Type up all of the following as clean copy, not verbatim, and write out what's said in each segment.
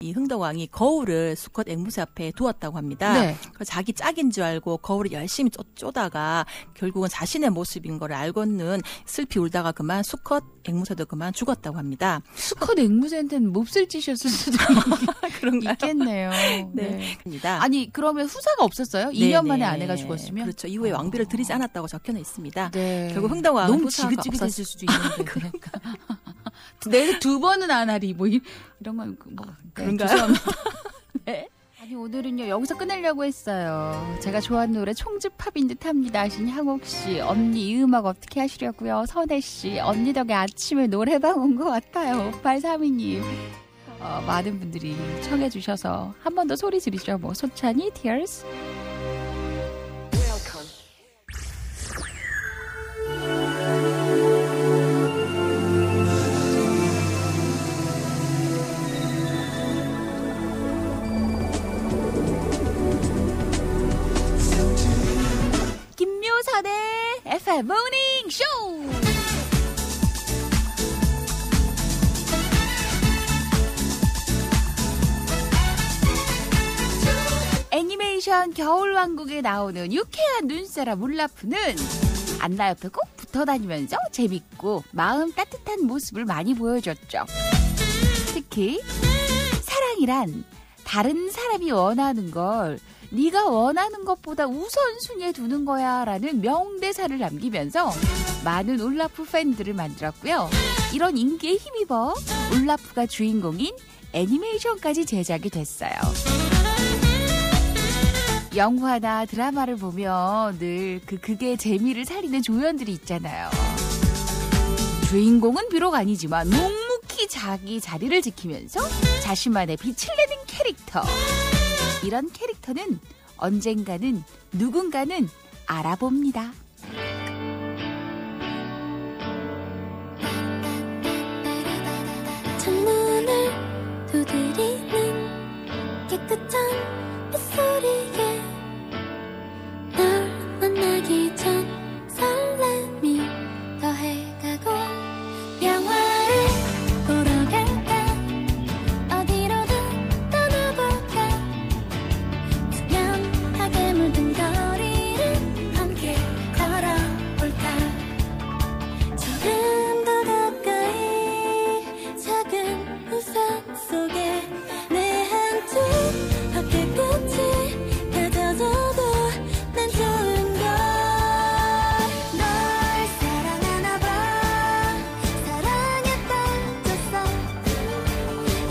이 흥덕왕이 거울을 수컷 앵무새 앞에 두었다고 합니다. 네. 그래서 자기 짝인 줄 알고 거울을 열심히 쪼다가 결국은 자신의 모습인 걸 알고는 슬피 울다가 그만 수컷 앵무새도 그만 죽었다고 합니다. 수컷 앵무새한테는 몹쓸 짓이었을 수도 있겠네요. 네. 아니 그러면 후사가 없었어요? 2년 만에 아내가 죽었으면? 그렇죠. 이후에 왕비를 들이지 않았다고 적혀져 있습니다. 네. 결국 흥덕왕은 너무 후사가 지긋지긋했을 수도 있는데. 그러니까. 내가 2번은 안 하리 뭐 이런 건 뭐 그런가요? 네. 아니 오늘은요 여기서 끝내려고 했어요. 제가 좋아하는 노래 총집 팝인 듯합니다 하신 향옥 씨, 언니 이 음악 어떻게 하시려고요? 선혜 씨, 언니 덕에 아침에 노래방 온 것 같아요. 5832님. 많은 분들이 청해 주셔서 한 번 더 소리 지르죠. 뭐 소찬이, Tears. 김묘선의 FM 모닝 쇼. 애니메이션 겨울왕국에 나오는 유쾌한 눈사람 울라프는 안나 옆에 꼭 붙어다니면서 재밌고 마음 따뜻한 모습을 많이 보여줬죠. 특히 사랑이란 다른 사람이 원하는 걸 네가 원하는 것보다 우선순위에 두는 거야 라는 명대사를 남기면서 많은 울라프 팬들을 만들었고요. 이런 인기에 힘입어 울라프가 주인공인 애니메이션까지 제작이 됐어요. 영화나 드라마를 보면 늘 극의 재미를 살리는 조연들이 있잖아요. 주인공은 비록 아니지만 묵묵히 자기 자리를 지키면서 자신만의 빛을 내는 캐릭터. 이런 캐릭터는 언젠가는 누군가는 알아봅니다. 창문을 두드리는 깨끗한 빗소리에 널 만나기 전 설렘이 더해가고 영화를 보러 갈까 어디로든 떠나볼까 투명하게 물든 거리를 함께 걸어볼까 조금 더 가까이 작은 우산 속에 내 한 줄 어깨 끝이 가져져도 난 좋은 걸 널 사랑하나 봐 사랑에 빠졌어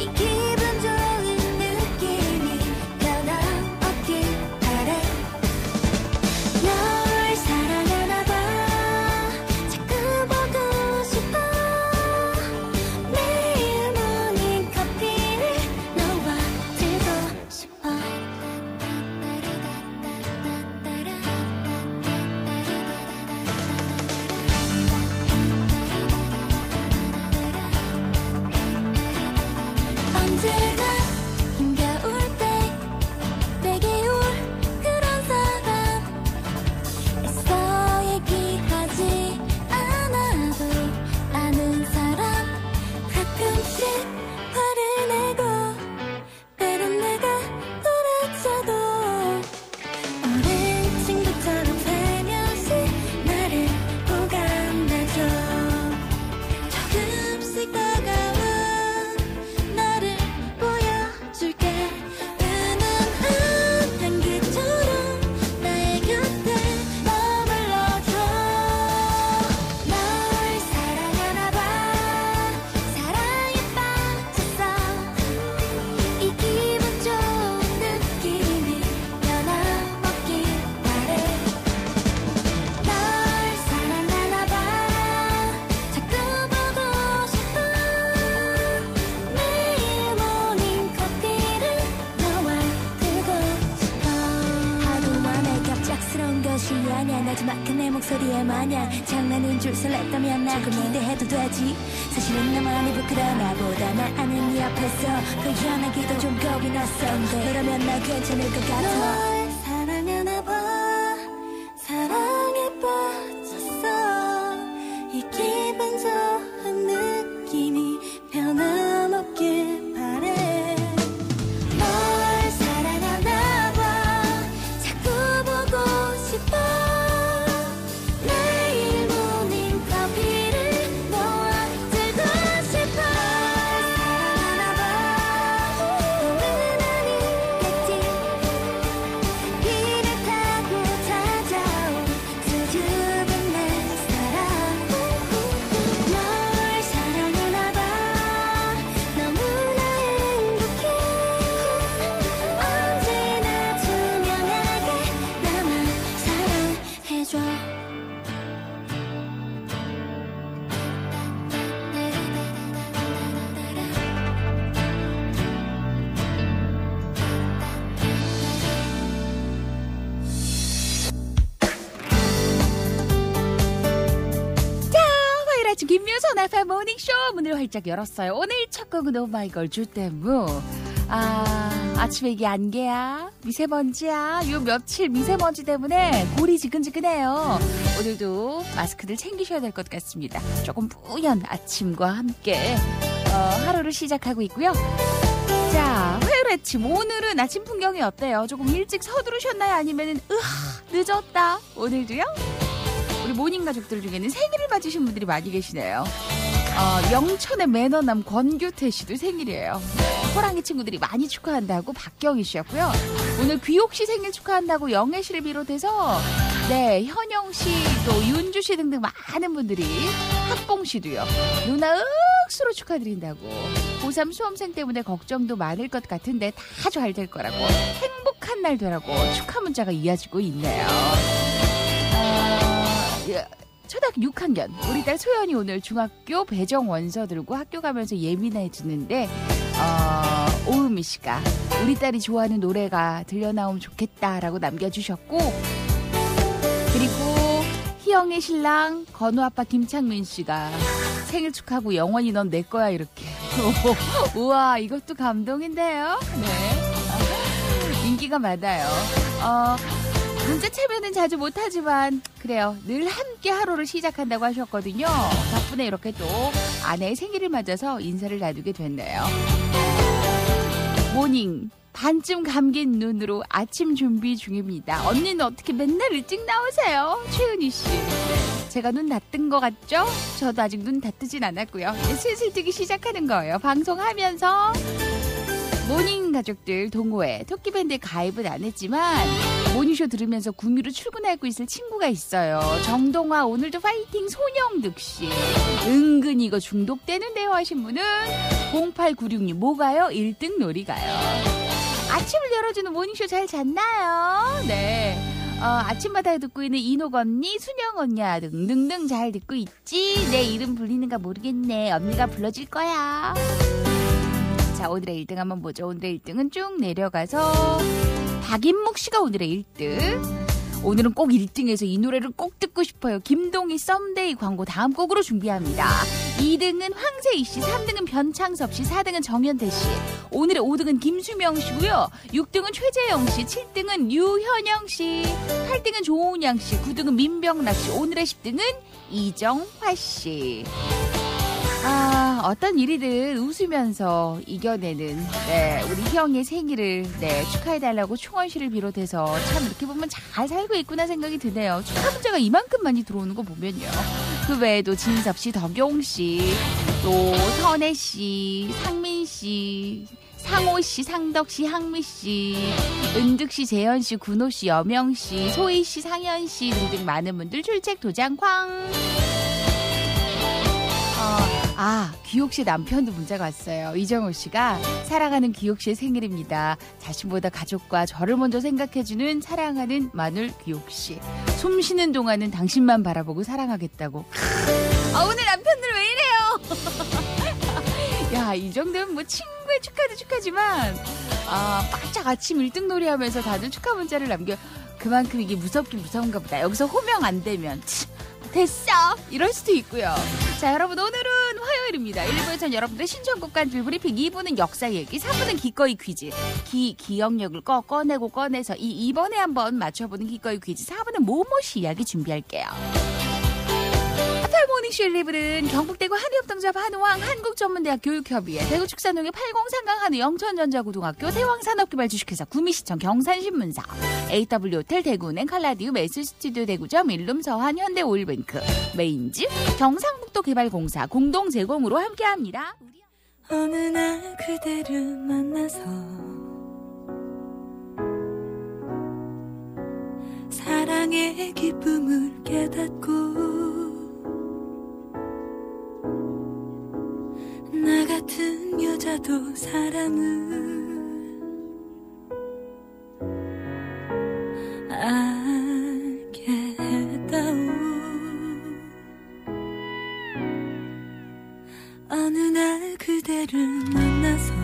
이 기분 좋은 느낌이 변함없길 바래 널 사랑하나 봐 자꾸 보고 싶어 매일 모닝 커피를 너와 들고 싶어 언제나 힘겨울 때 내게 올 그런 사람 애써 얘기하지 않아도 아는 사람 가끔씩 화를 내고 때론 내가 돌아쳐도 오랜 친구처럼 살며시 나를 보관해줘 조금씩 다가와 나를 보여줄게 은은한 향기처럼 나의 곁에 머물러줘 널 사랑하나 봐 사랑에 빠졌어 이 기분 좋은 느낌이 변함없길 바래 널 사랑하나 봐 자꾸 보고 싶어 매일 모닝 커피를 너와 들고 싶어 하루 만에 갑작스러운 것이 아냐 나지막한 내 목소리에 마냥 장난인 줄 설렜다면 나 조금 기대해도 되지 사실은 나만이 부끄러나 보다 나 아는 네 앞에서 표현하기도 좀 겁이 났었는데 그러면 나 괜찮을 것 같아 널 사랑하나 봐 사랑에 빠졌어 이 기분 좋은 느낌이 변함없길 바래 김유선 FM 모닝쇼 문을 활짝 열었어요. 오늘 첫 곡은 오마이걸 주댐무. 아침에 이게 안개야? 미세먼지야? 요 며칠 미세먼지 때문에 골이 지근지근해요. 오늘도 마스크들 챙기셔야 될 것 같습니다. 조금 뿌연 아침과 함께 하루를 시작하고 있고요. 자, 화요일 아침 오늘은 아침 풍경이 어때요? 조금 일찍 서두르셨나요? 아니면은 늦었다? 오늘도요? 우리 모닝 가족들 중에는 생일을 맞으신 분들이 많이 계시네요. 영천의 매너남 권규태 씨도 생일이에요. 호랑이 친구들이 많이 축하한다고 박경희 씨였고요. 오늘 귀옥 씨 생일 축하한다고 영애 씨를 비롯해서 현영 씨, 또 윤주 씨 등등 많은 분들이, 학봉 씨도요. 누나 억수로 축하드린다고. 고3 수험생 때문에 걱정도 많을 것 같은데 다 잘 될 거라고, 행복한 날 되라고 축하 문자가 이어지고 있네요. 초등학교 6학년 우리 딸 소연이 오늘 중학교 배정 원서 들고 학교 가면서 예민해지는데 오은미 씨가 우리 딸이 좋아하는 노래가 들려 나오면 좋겠다라고 남겨주셨고, 그리고 희영의 신랑 건우 아빠 김창민 씨가 생일 축하하고 영원히 넌 내 거야 이렇게. 우와, 이것도 감동인데요. 네, 인기가 많아요. 문자 참여는 자주 못하지만 그래요, 늘 함께 하루를 시작한다고 하셨거든요. 덕분에 이렇게 또 아내의 생일을 맞아서 인사를 나누게 됐네요. 모닝 반쯤 감긴 눈으로 아침 준비 중입니다. 언니는 어떻게 맨날 일찍 나오세요? 최은희 씨. 제가 눈 다 뜬 것 같죠? 저도 아직 눈 다 뜨진 않았고요. 이제 슬슬 뜨기 시작하는 거예요. 방송하면서 모닝 가족들 동호회 토끼밴드에 가입은 안 했지만 모닝쇼 들으면서 구미로 출근하고 있을 친구가 있어요. 정동화 오늘도 파이팅. 손영득 씨. 은근히 이거 중독되는데요 하신 분은 0896님. 뭐가요? 1등 놀이 가요. 아침을 열어주는 모닝쇼 잘 잤나요? 네. 아침마다 듣고 있는 이녹 언니, 순영 언니야 등등등 잘 듣고 있지? 내 이름 불리는가 모르겠네. 언니가 불러줄 거야. 자, 오늘의 1등 한번 보죠. 오늘의 1등은 쭉 내려가서 박인묵 씨가 오늘의 1등. 오늘은 꼭 1등에서 이 노래를 꼭 듣고 싶어요. 김동희 썸데이 광고 다음 곡으로 준비합니다. 2등은 황세희 씨, 3등은 변창섭 씨, 4등은 정현태 씨. 오늘의 5등은 김수명 씨고요. 6등은 최재영 씨, 7등은 유현영 씨, 8등은 조은양 씨, 9등은 민병락 씨. 오늘의 10등은 이정화 씨. 어떤 일이든 웃으면서 이겨내는 우리 형의 생일을 축하해달라고 충원 씨를 비롯해서 참 이렇게 보면 잘 살고 있구나 생각이 드네요. 축하 문자가 이만큼 많이 들어오는 거 보면요. 그 외에도 진섭 씨, 덕용 씨, 또 선혜 씨, 상민 씨, 상호 씨, 상덕 씨, 항미 씨, 은득 씨, 재현 씨, 군호 씨, 여명 씨, 소희 씨, 상현 씨 등등 많은 분들 출첵 도장 쾅. 귀옥 씨 남편도 문자가 왔어요. 이정호 씨가 사랑하는 귀옥 씨의 생일입니다. 자신보다 가족과 저를 먼저 생각해주는 사랑하는 마눌 귀옥 씨. 숨 쉬는 동안은 당신만 바라보고 사랑하겠다고. 오늘 남편들 왜 이래요? 야, 이 정도면 뭐 친구의 축하도 축하지만 바짝 아침 1등 놀이 하면서 다들 축하 문자를 남겨. 그만큼 이게 무섭긴 무서운가 보다. 여기서 호명 안 되면 됐어! 이럴 수도 있고요. 자, 여러분 오늘은 화요일입니다. 1부에서는 여러분들의 신청곡과 불브리핑, 2부는 역사 얘기, 3부는 기꺼이 퀴즈. 기억력을 꺼내서 2번에 한번 맞춰보는 기꺼이 퀴즈, 4부는 모모시 이야기 준비할게요. 모닝쇼 1부는 경북대구 한의협동조합 한우왕 한국전문대학 교육협의회, 대구축산농협 80상강 한우 영천전자고등학교, 대왕산업개발 주식회사 구미시청 경산신문사, AW호텔 대구은행 칼라디움 S스튜디오 대구점 일룸 서한 현대오일뱅크, 메인즈 경상북도개발공사 공동 제공으로 함께합니다. 어느 날 그대를 만나서 사랑의 기쁨을 깨닫고 나 같은 여자도 사랑을 알게 했다오. 어느 날 그대를 만나서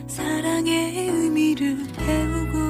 사랑의 의미를 배우고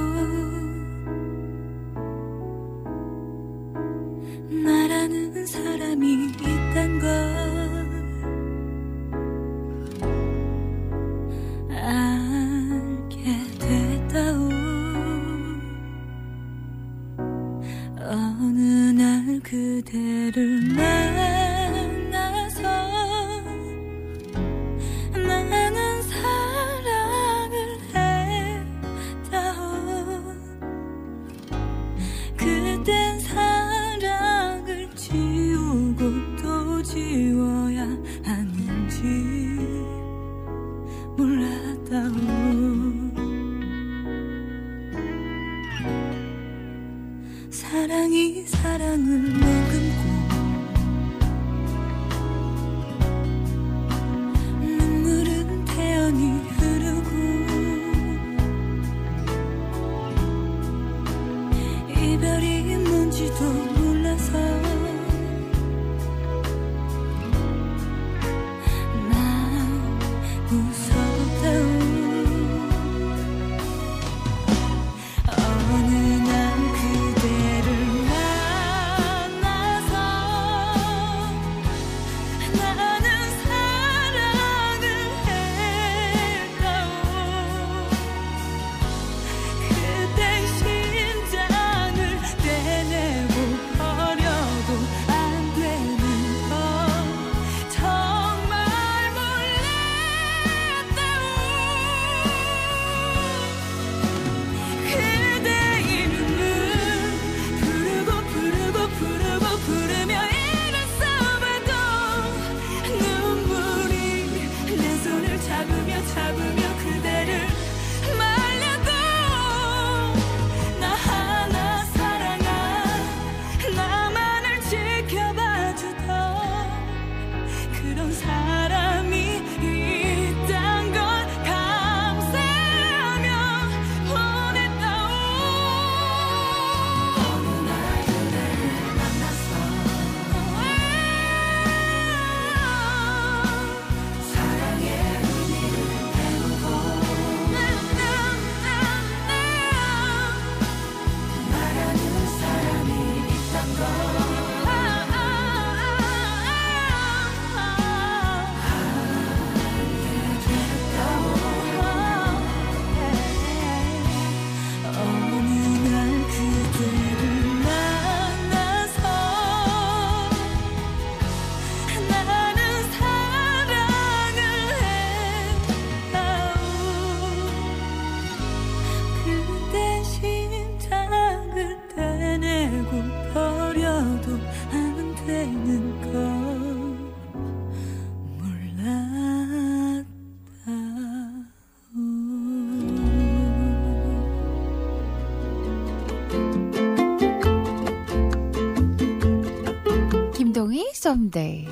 썸데이.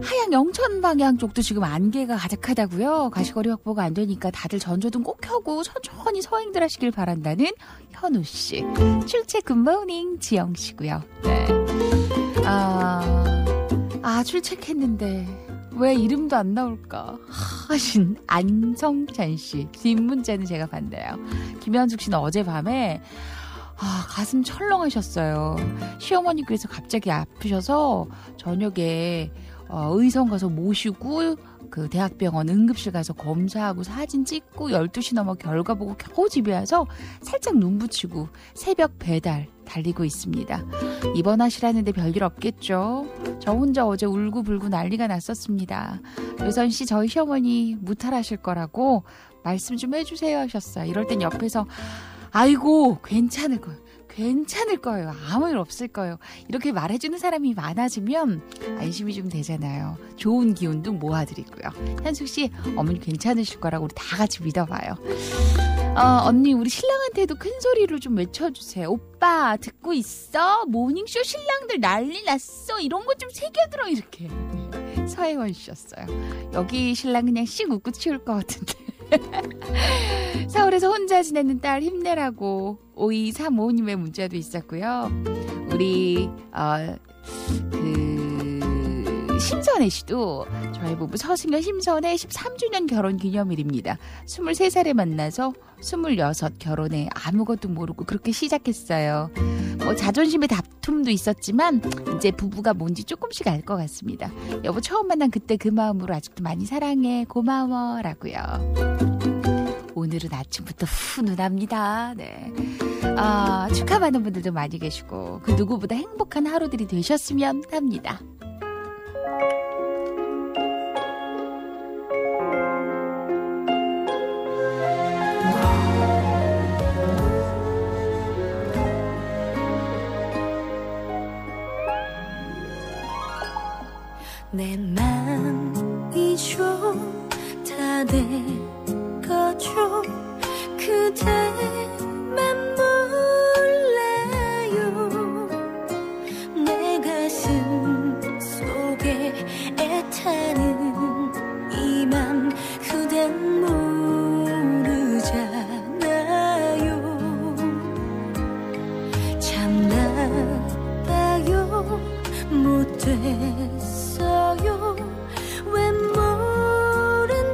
하양 영천 방향 쪽도 지금 안개가 가득하다고요. 가시거리 확보가 안 되니까 다들 전조등 꼭 켜고 천천히 서행들 하시길 바란다는 현우 씨. 출첵 굿모닝 지영 씨고요. 네. 출첵했는데 왜 이름도 안 나올까 하신 안성찬 씨. 뒷문자는 제가 봤네요. 김현숙 씨는 어젯밤에 가슴 철렁하셨어요. 시어머니께서 갑자기 아프셔서 저녁에 의성 가서 모시고 그 대학병원 응급실 가서 검사하고 사진 찍고 12시 넘어 결과 보고 겨우 집에 와서 살짝 눈 붙이고 새벽 배달 달리고 있습니다. 입원하시라는데 별일 없겠죠. 저 혼자 어제 울고불고 난리가 났었습니다. 요선 씨 저희 시어머니 무탈하실 거라고 말씀 좀 해주세요 하셨어요. 이럴 땐 옆에서 아이고 괜찮을 거예요. 아무 일 없을 거예요. 이렇게 말해주는 사람이 많아지면 안심이 좀 되잖아요. 좋은 기운도 모아드리고요. 현숙씨 어머니 괜찮으실 거라고 우리 다 같이 믿어봐요. 언니 우리 신랑한테도 큰 소리로 좀 외쳐주세요. 오빠 듣고 있어? 모닝쇼 신랑들 난리 났어. 이런 거 좀 새겨들어 이렇게. 서혜원 씨였어요. 여기 신랑 그냥 씩 웃고 치울 것 같은데. 서울에서 혼자 지내는 딸 힘내라고 5235님의 문자도 있었고요. 우리 심선혜 씨도 저희 부부 서승현 심선혜 13주년 결혼 기념일입니다. 23살에 만나서 26 결혼해 아무것도 모르고 그렇게 시작했어요. 자존심의 다툼도 있었지만 이제 부부가 뭔지 조금씩 알 것 같습니다. 여보 처음 만난 그때 그 마음으로 아직도 많이 사랑해 고마워 라고요. 오늘은 아침부터 훈훈합니다. 네. 축하받는 분들도 많이 계시고 그 누구보다 행복한 하루들이 되셨으면 합니다. 내 맘이죠 다 돼가죠 그대만 몰라요 내 가슴 속에 애타는 이 맘 그댄 모르잖아요 참나봐요 못됐어요 왜 모른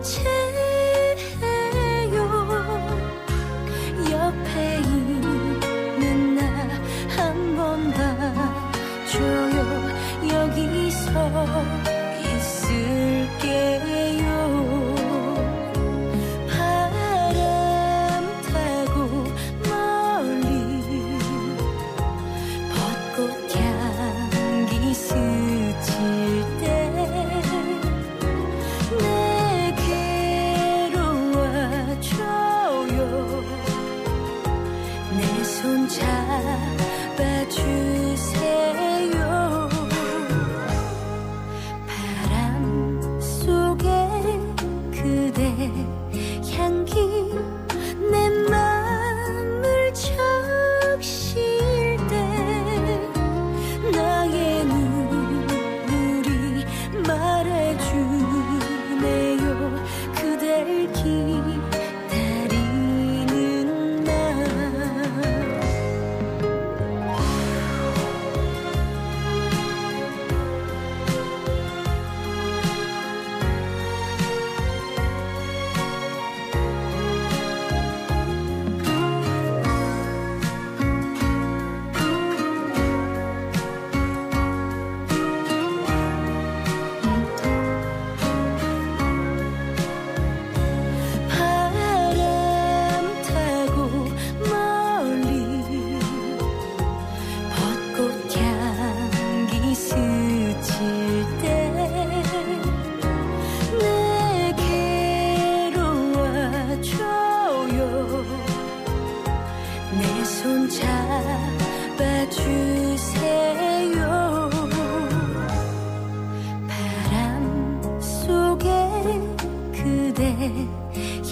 그대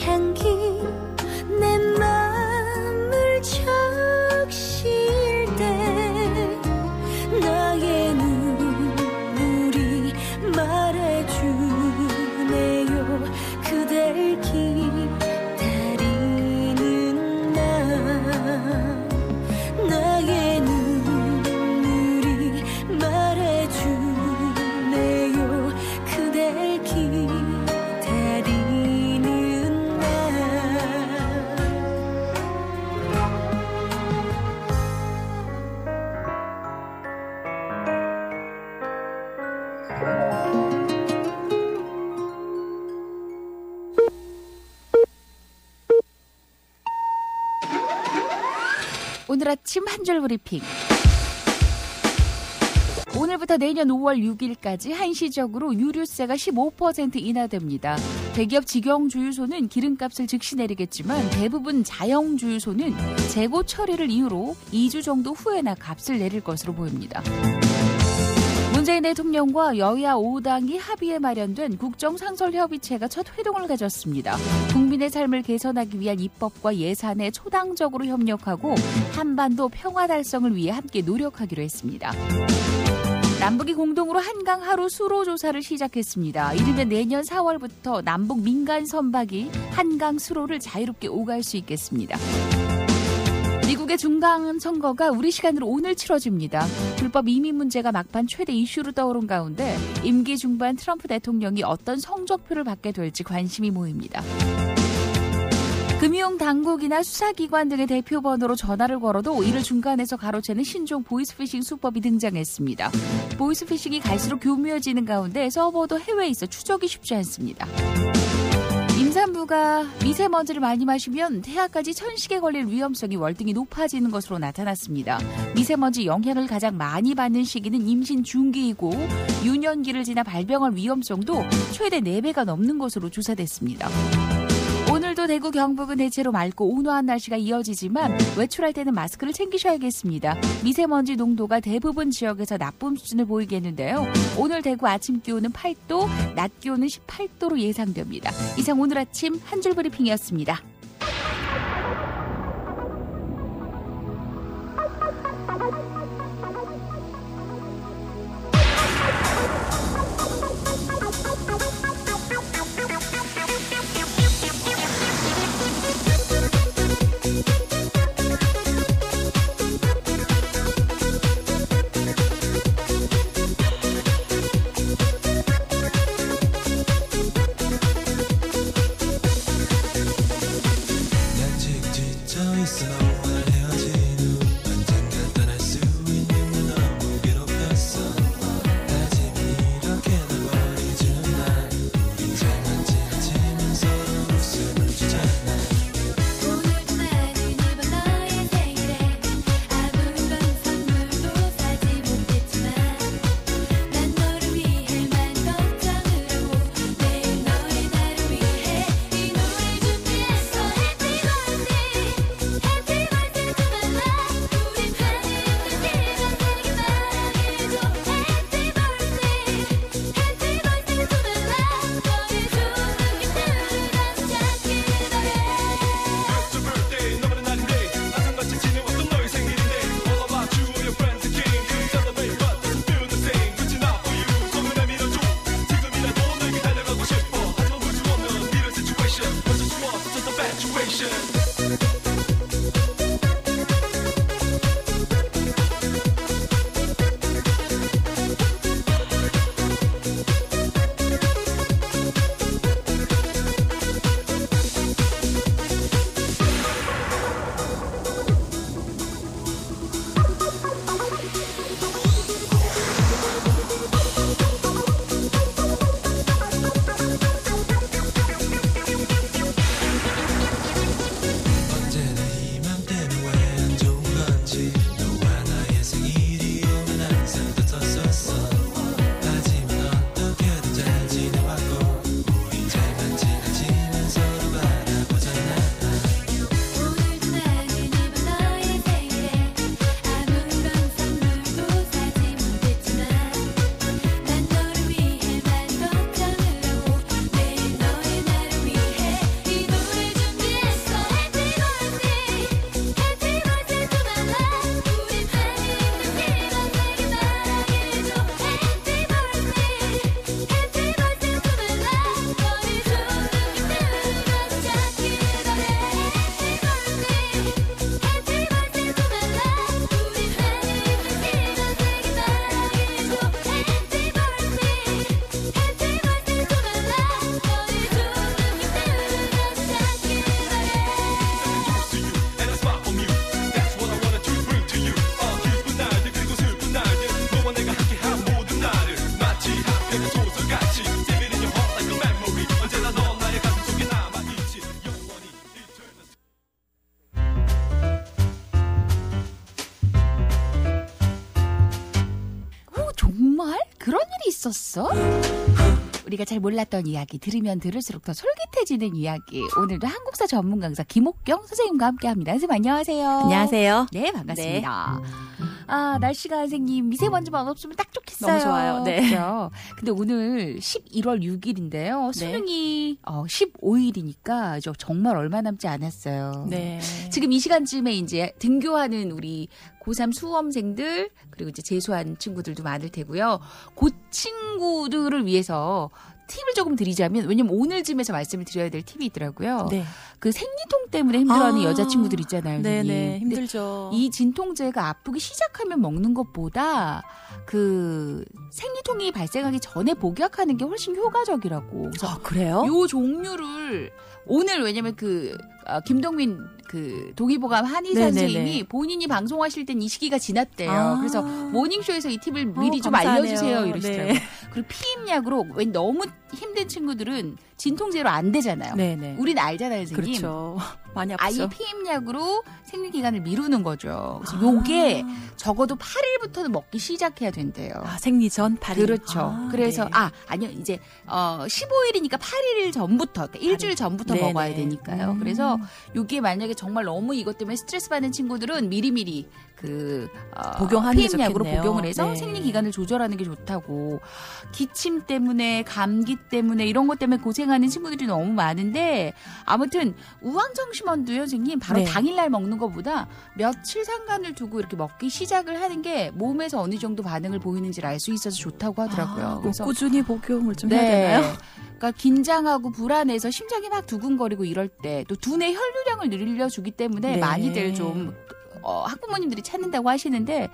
향기 내 맘을 적실 때 나의 눈물이 말해주네요. 그댈 기다리는 나 나의 눈물이 말해주네요. 그댈 기다리는 나 오늘 아침 한 줄 브리핑. 오늘부터 내년 5월 6일까지 한시적으로 유류세가 15% 인하됩니다. 대기업 직영주유소는 기름값을 즉시 내리겠지만 대부분 자영주유소는 재고 처리를 이유로 2주 정도 후에나 값을 내릴 것으로 보입니다. 문재인 대통령과 여야 5당이 합의에 마련된 국정상설협의체가 첫 회동을 가졌습니다. 국민의 삶을 개선하기 위한 입법과 예산에 초당적으로 협력하고 한반도 평화 달성을 위해 함께 노력하기로 했습니다. 남북이 공동으로 한강 하루 수로 조사를 시작했습니다. 이르면 내년 4월부터 남북 민간 선박이 한강 수로를 자유롭게 오갈 수 있겠습니다. 미국의 중간 선거가 우리 시간으로 오늘 치러집니다. 불법 이민 문제가 막판 최대 이슈로 떠오른 가운데 임기 중반 트럼프 대통령이 어떤 성적표를 받게 될지 관심이 모입니다. 금융당국이나 수사기관 등의 대표번호로 전화를 걸어도 이를 중간에서 가로채는 신종 보이스피싱 수법이 등장했습니다. 보이스피싱이 갈수록 교묘해지는 가운데 서버도 해외에 있어 추적이 쉽지 않습니다. 임산부가 미세먼지를 많이 마시면 태아까지 천식에 걸릴 위험성이 월등히 높아지는 것으로 나타났습니다. 미세먼지 영향을 가장 많이 받는 시기는 임신 중기이고 유년기를 지나 발병할 위험성도 최대 4배가 넘는 것으로 조사됐습니다. 오늘도 대구 경북은 대체로 맑고 온화한 날씨가 이어지지만 외출할 때는 마스크를 챙기셔야겠습니다. 미세먼지 농도가 대부분 지역에서 나쁨 수준을 보이겠는데요. 오늘 대구 아침 기온은 8도, 낮 기온은 18도로 예상됩니다. 이상 오늘 아침 한 줄 브리핑이었습니다. 없었어? 우리가 잘 몰랐던 이야기, 들으면 들을수록 더 솔깃해지는 이야기. 오늘도 한국사 전문 강사 김옥경 선생님과 함께합니다. 선생님 안녕하세요. 안녕하세요. 네, 반갑습니다. 아, 날씨가 선생님 미세먼지만 없으면 딱 좋겠어요. 너무 좋아요. 네. 그렇죠? 근데 오늘 11월 6일인데요. 수능이 15일이니까 정말 얼마 남지 않았어요. 네. 지금 이 시간쯤에 이제 등교하는 우리 고3 수험생들 그리고 이제 재수한 친구들도 많을 테고요. 그 친구들을 위해서 팁을 조금 드리자면, 왜냐면 오늘쯤에서 말씀을 드려야 될 팁이 있더라고요. 네. 그 생리통 때문에 힘들어하는 여자친구들 있잖아요. 네네, 힘들죠. 이 진통제가 아프기 시작하면 먹는 것보다 그 생리통이 발생하기 전에 복약하는 게 훨씬 효과적이라고. 그래서 그래요? 요 종류를 오늘 왜냐면 김동민 그 동의보감 한의사 네네네. 선생님이 본인이 방송하실 땐 이 시기가 지났대요. 아. 그래서 모닝쇼에서 이 팁을 미리 좀 감사하네요. 알려주세요 이러시더라고요. 네. 그리고 피임약으로 왜 너무 힘든 친구들은 진통제로 안 되잖아요. 네네. 우린 알잖아요, 선생님. 그렇죠. 많이 아예 아프죠. 피임약으로 생리기간을 미루는 거죠. 그래서 요게 적어도 8일부터는 먹기 시작해야 된대요. 생리 전 8일. 그렇죠. 그래서 네. 아니요 이제 15일이니까 8일 전부터, 그러니까 일주일 전부터 네네. 먹어야 되니까요. 그래서 요게 만약에 정말 너무 이것 때문에 스트레스 받는 친구들은 미리미리 복용하는 게 피임약으로 좋겠네요. 복용을 해서 네. 생리 기간을 조절하는 게 좋다고. 기침 때문에, 감기 때문에 이런 것 때문에 고생하는 친구들이 너무 많은데, 아무튼 우황정심원도요, 선생님 바로 네. 당일날 먹는 것보다 며칠 상간을 두고 이렇게 먹기 시작을 하는 게 몸에서 어느 정도 반응을 보이는지를 알 수 있어서 좋다고 하더라고요. 그래서 꾸준히 복용을 좀 네. 해야 되나요? 그러니까 긴장하고 불안해서 심장이 막 두근거리고 이럴 때 또 두뇌 혈류량을 늘려주기 때문에 네. 많이들 좀 학부모님들이 찾는다고 하시는데,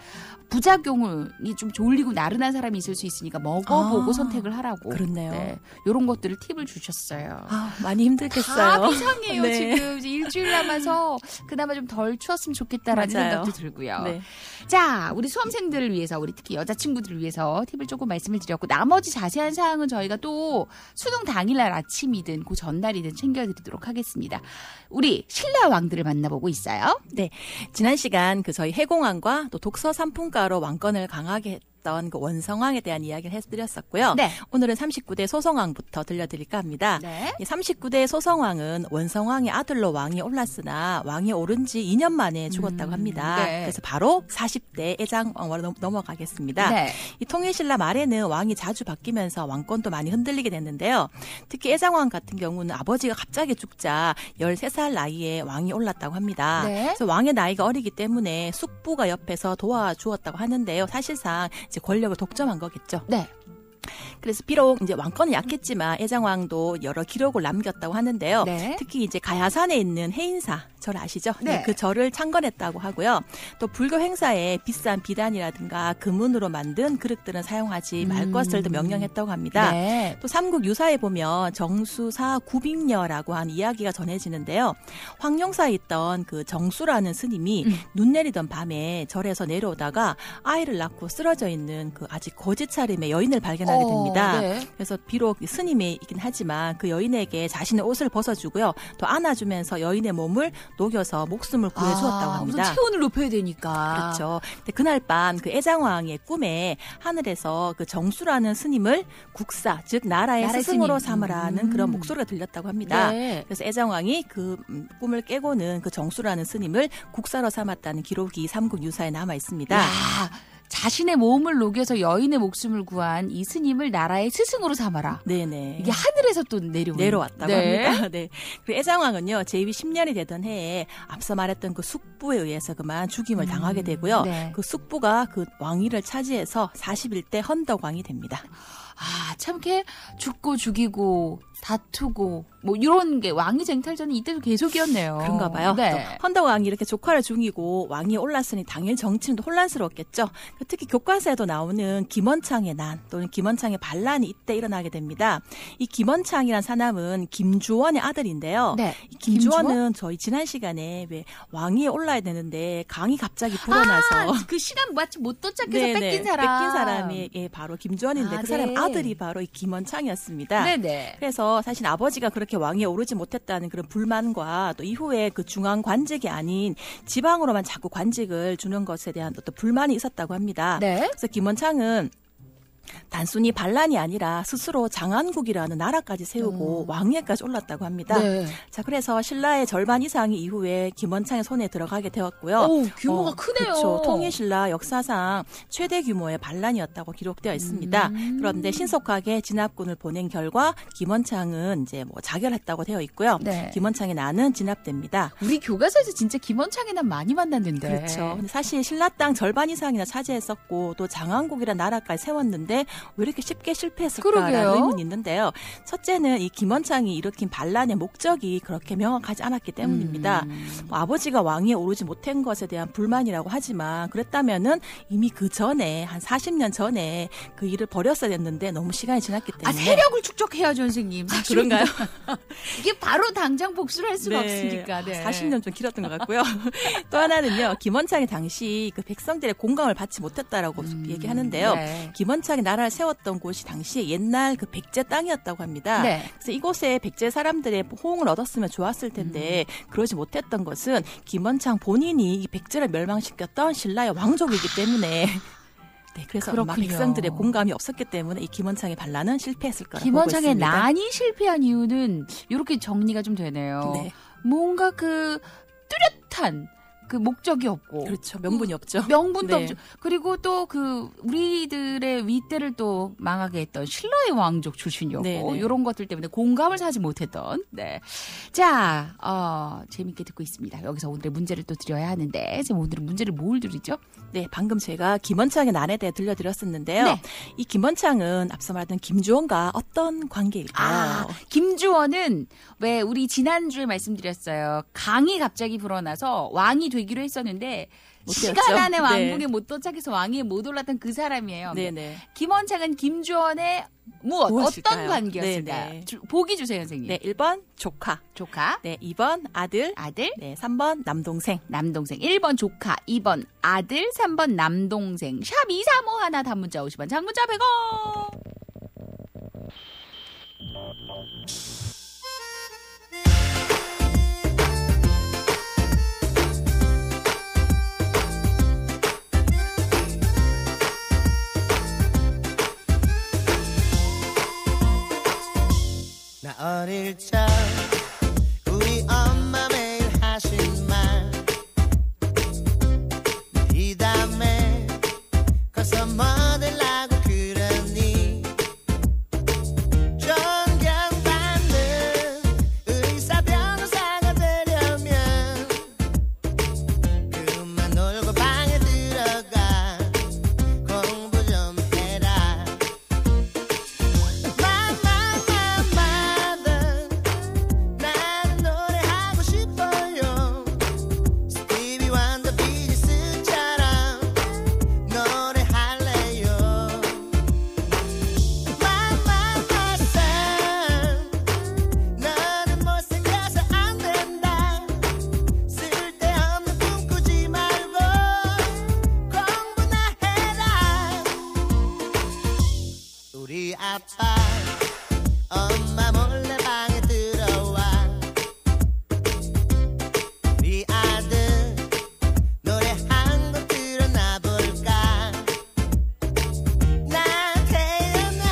부작용이 좀 졸리고 나른한 사람이 있을 수 있으니까 먹어보고 선택을 하라고. 그렇네요. 네, 이런 것들을 팁을 주셨어요. 많이 힘들겠어요. 다 비상해요. 네. 지금 이제 일주일 남아서 그나마 좀 덜 추웠으면 좋겠다라는 맞아요. 생각도 들고요. 네. 자, 우리 수험생들을 위해서, 우리 특히 여자친구들을 위해서 팁을 조금 말씀을 드렸고, 나머지 자세한 사항은 저희가 또 수능 당일날 아침이든 그 전날이든 챙겨드리도록 하겠습니다. 우리 신라 왕들을 만나보고 있어요. 네. 지난 시간 저희 해공왕과 또 독서 상품가로 왕권을 강하게 했던 그 원성왕에 대한 이야기를 해드렸었고요. 네. 오늘은 39대 소성왕부터 들려드릴까 합니다. 네. 이 39대 소성왕은 원성왕의 아들로 왕이 올랐으나 왕이 오른 지 2년 만에 죽었다고 합니다. 네. 그래서 바로 40대 애장왕으로 넘어가겠습니다. 네. 이 통일신라 말에는 왕이 자주 바뀌면서 왕권도 많이 흔들리게 됐는데요. 특히 애장왕 같은 경우는 아버지가 갑자기 죽자 13살 나이에 왕이 올랐다고 합니다. 네. 그래서 왕의 나이가 어리기 때문에 숙부가 옆에서 도와주었다고 하는데요. 사실상 이제 권력을 독점한 거겠죠. 네. 그래서 비록 이제 왕권은 약했지만 애장왕도 여러 기록을 남겼다고 하는데요. 네. 특히 이제 가야산에 있는 해인사 절 아시죠? 네. 그 절을 창건했다고 하고요. 또 불교 행사에 비싼 비단이라든가 금은으로 만든 그릇들은 사용하지 말 것을도 명령했다고 합니다. 네. 또 삼국 유사에 보면 정수사 구빅녀라고 하는 이야기가 전해지는데요. 황룡사에 있던 그 정수라는 스님이 눈 내리던 밤에 절에서 내려오다가 아이를 낳고 쓰러져 있는 그 아직 거짓 차림의 여인을 발견하게 됩니다. 네. 그래서 비록 스님이긴 하지만 그 여인에게 자신의 옷을 벗어주고요. 또 안아주면서 여인의 몸을 녹여서 목숨을 구해주었다고 합니다. 우선 체온을 높여야 되니까. 그렇죠. 근데 그날 밤 그 애장왕의 꿈에 하늘에서 그 정수라는 스님을 국사, 즉 나라의 스승으로 스님. 삼으라는 그런 목소리가 들렸다고 합니다. 네. 그래서 애장왕이 그 꿈을 깨고는 그 정수라는 스님을 국사로 삼았다는 기록이 삼국 유사에 남아 있습니다. 야, 자신의 몸을 녹여서 여인의 목숨을 구한 이 스님을 나라의 스승으로 삼아라. 네네. 이게 하늘에서 또 내려왔다고 네. 합니다. 네. 그 애장왕은요, 제위 10년이 되던 해에 앞서 말했던 그 숙부에 의해서 그만 죽임을 당하게 되고요. 네. 그 숙부가 그 왕위를 차지해서 41대 헌덕왕이 됩니다. 아, 참 이렇게 죽고 죽이고 다투고 뭐 이런 게 왕위 쟁탈전이 이때도 계속이었네요. 그런가 봐요. 네. 헌덕왕이 이렇게 조카를 죽이고 왕이 올랐으니 당연히 정치는 혼란스러웠겠죠. 특히 교과서에도 나오는 김원창의 난 또는 김원창의 반란이 이때 일어나게 됩니다. 이 김원창이란 사람은 김주원의 아들인데요. 네. 이 김주원은 저희 지난 시간에 왜 왕위에 올라야 되는데 강이 갑자기 불어나서 그 시간 마침 못 도착해서 네네, 뺏긴 사람이 바로 김주원인데 그 사람 네. 아들이 바로 이 김원창이었습니다. 네네. 그래서 사실 아버지가 그렇게 왕위에 오르지 못했다는 그런 불만과 또 이후에 그 중앙 관직이 아닌 지방으로만 자꾸 관직을 주는 것에 대한 또 불만이 있었다고 합니다. 네. 그래서 김원창은 단순히 반란이 아니라 스스로 장안국이라는 나라까지 세우고 왕위에까지 올랐다고 합니다. 네. 자, 그래서 신라의 절반 이상이 이후에 김원창의 손에 들어가게 되었고요. 오, 규모가 크네요. 그렇죠. 통일신라 역사상 최대 규모의 반란이었다고 기록되어 있습니다. 그런데 신속하게 진압군을 보낸 결과 김원창은 이제 뭐 자결했다고 되어 있고요. 네. 김원창의 난은 진압됩니다. 우리 교과서에서 진짜 김원창의 난 많이 만났는데. 그렇죠. 근데 사실 신라 땅 절반 이상이나 차지했었고 또 장안국이라는 나라까지 세웠는데 왜 이렇게 쉽게 실패했을까라는 그러게요. 의문이 있는데요. 첫째는 이 김원창이 일으킨 반란의 목적이 그렇게 명확하지 않았기 때문입니다. 뭐 아버지가 왕위에 오르지 못한 것에 대한 불만이라고 하지만 그랬다면은 이미 그 전에 한 40년 전에 그 일을 벌였어야 됐는데 너무 시간이 지났기 때문에. 세력을 축적해야죠, 선생님. 그런가요? 이게 바로 당장 복수를 할 수가 없으니까. 네. 40년 좀 길었던 것 같고요. 또 하나는요. 김원창이 당시 그 백성들의 공감을 받지 못했다라고 얘기하는데요. 네. 김원창이 나라를 세웠던 곳이 당시에 옛날 그 백제 땅이었다고 합니다. 네. 그래서 이곳에 백제 사람들의 호응을 얻었으면 좋았을 텐데 그러지 못했던 것은 김원창 본인이 이 백제를 멸망시켰던 신라의 왕족이기 때문에 네, 그래서 막 그렇군요. 백성들의 공감이 없었기 때문에 이 김원창의 반란은 실패했을 거라고 보고 김원창의 있습니다. 난이 실패한 이유는 이렇게 정리가 좀 되네요. 네. 뭔가 그 뚜렷한 그 목적이 없고. 그렇죠. 명분이 없죠. 명분도 네. 없죠. 그리고 또 그 우리들의 윗대를 또 망하게 했던 신라의 왕족 출신이었고 네네. 이런 것들 때문에 공감을 사지 못했던. 네. 자, 재밌게 듣고 있습니다. 여기서 오늘의 문제를 또 드려야 하는데 지금 오늘은 문제를 뭘 드리죠? 네, 방금 제가 김원창의 난에 대해 들려드렸었는데요. 네. 이 김원창은 앞서 말했던 김주원과 어떤 관계일까요? 김주원은 왜 우리 지난주에 말씀드렸어요. 강이 갑자기 불어나서 왕이 되기로 했었는데 못 시간 되었죠? 안에 네. 왕궁에 못 도착해서 왕위에 못 올랐던 그 사람이에요. 네네. 김원창은 김주원의 어떤 무엇일까요? 관계였을까요? 네네. 보기 주세요, 선생님. 네, 1번 조카. 조카, 네, 2번 아들. 아들, 네, 3번 남동생. 남동생. 1번 조카, 2번 아들, 3번 남동생. 샵 235 하나 단문자 50원, 장문자 100원. 나 어릴 적 우리 엄마 매일 하신 말 이 다음에 커서 뭐 되려고 그러니 존경받는 의사 변호사가 되려면 그만 놀고 방에 들어가 공부 좀 해라 나는 노래하고 싶어요 스티비 원더 비지스처럼 노래할래요 너는 못생겨서 안 된다 쓸데없는 꿈 꾸지 말고 공부나 해라 우리 아빠 엄마 몰래 방에 들어와 우리 아들 노래 한 곡 들어나 볼까 나 태어나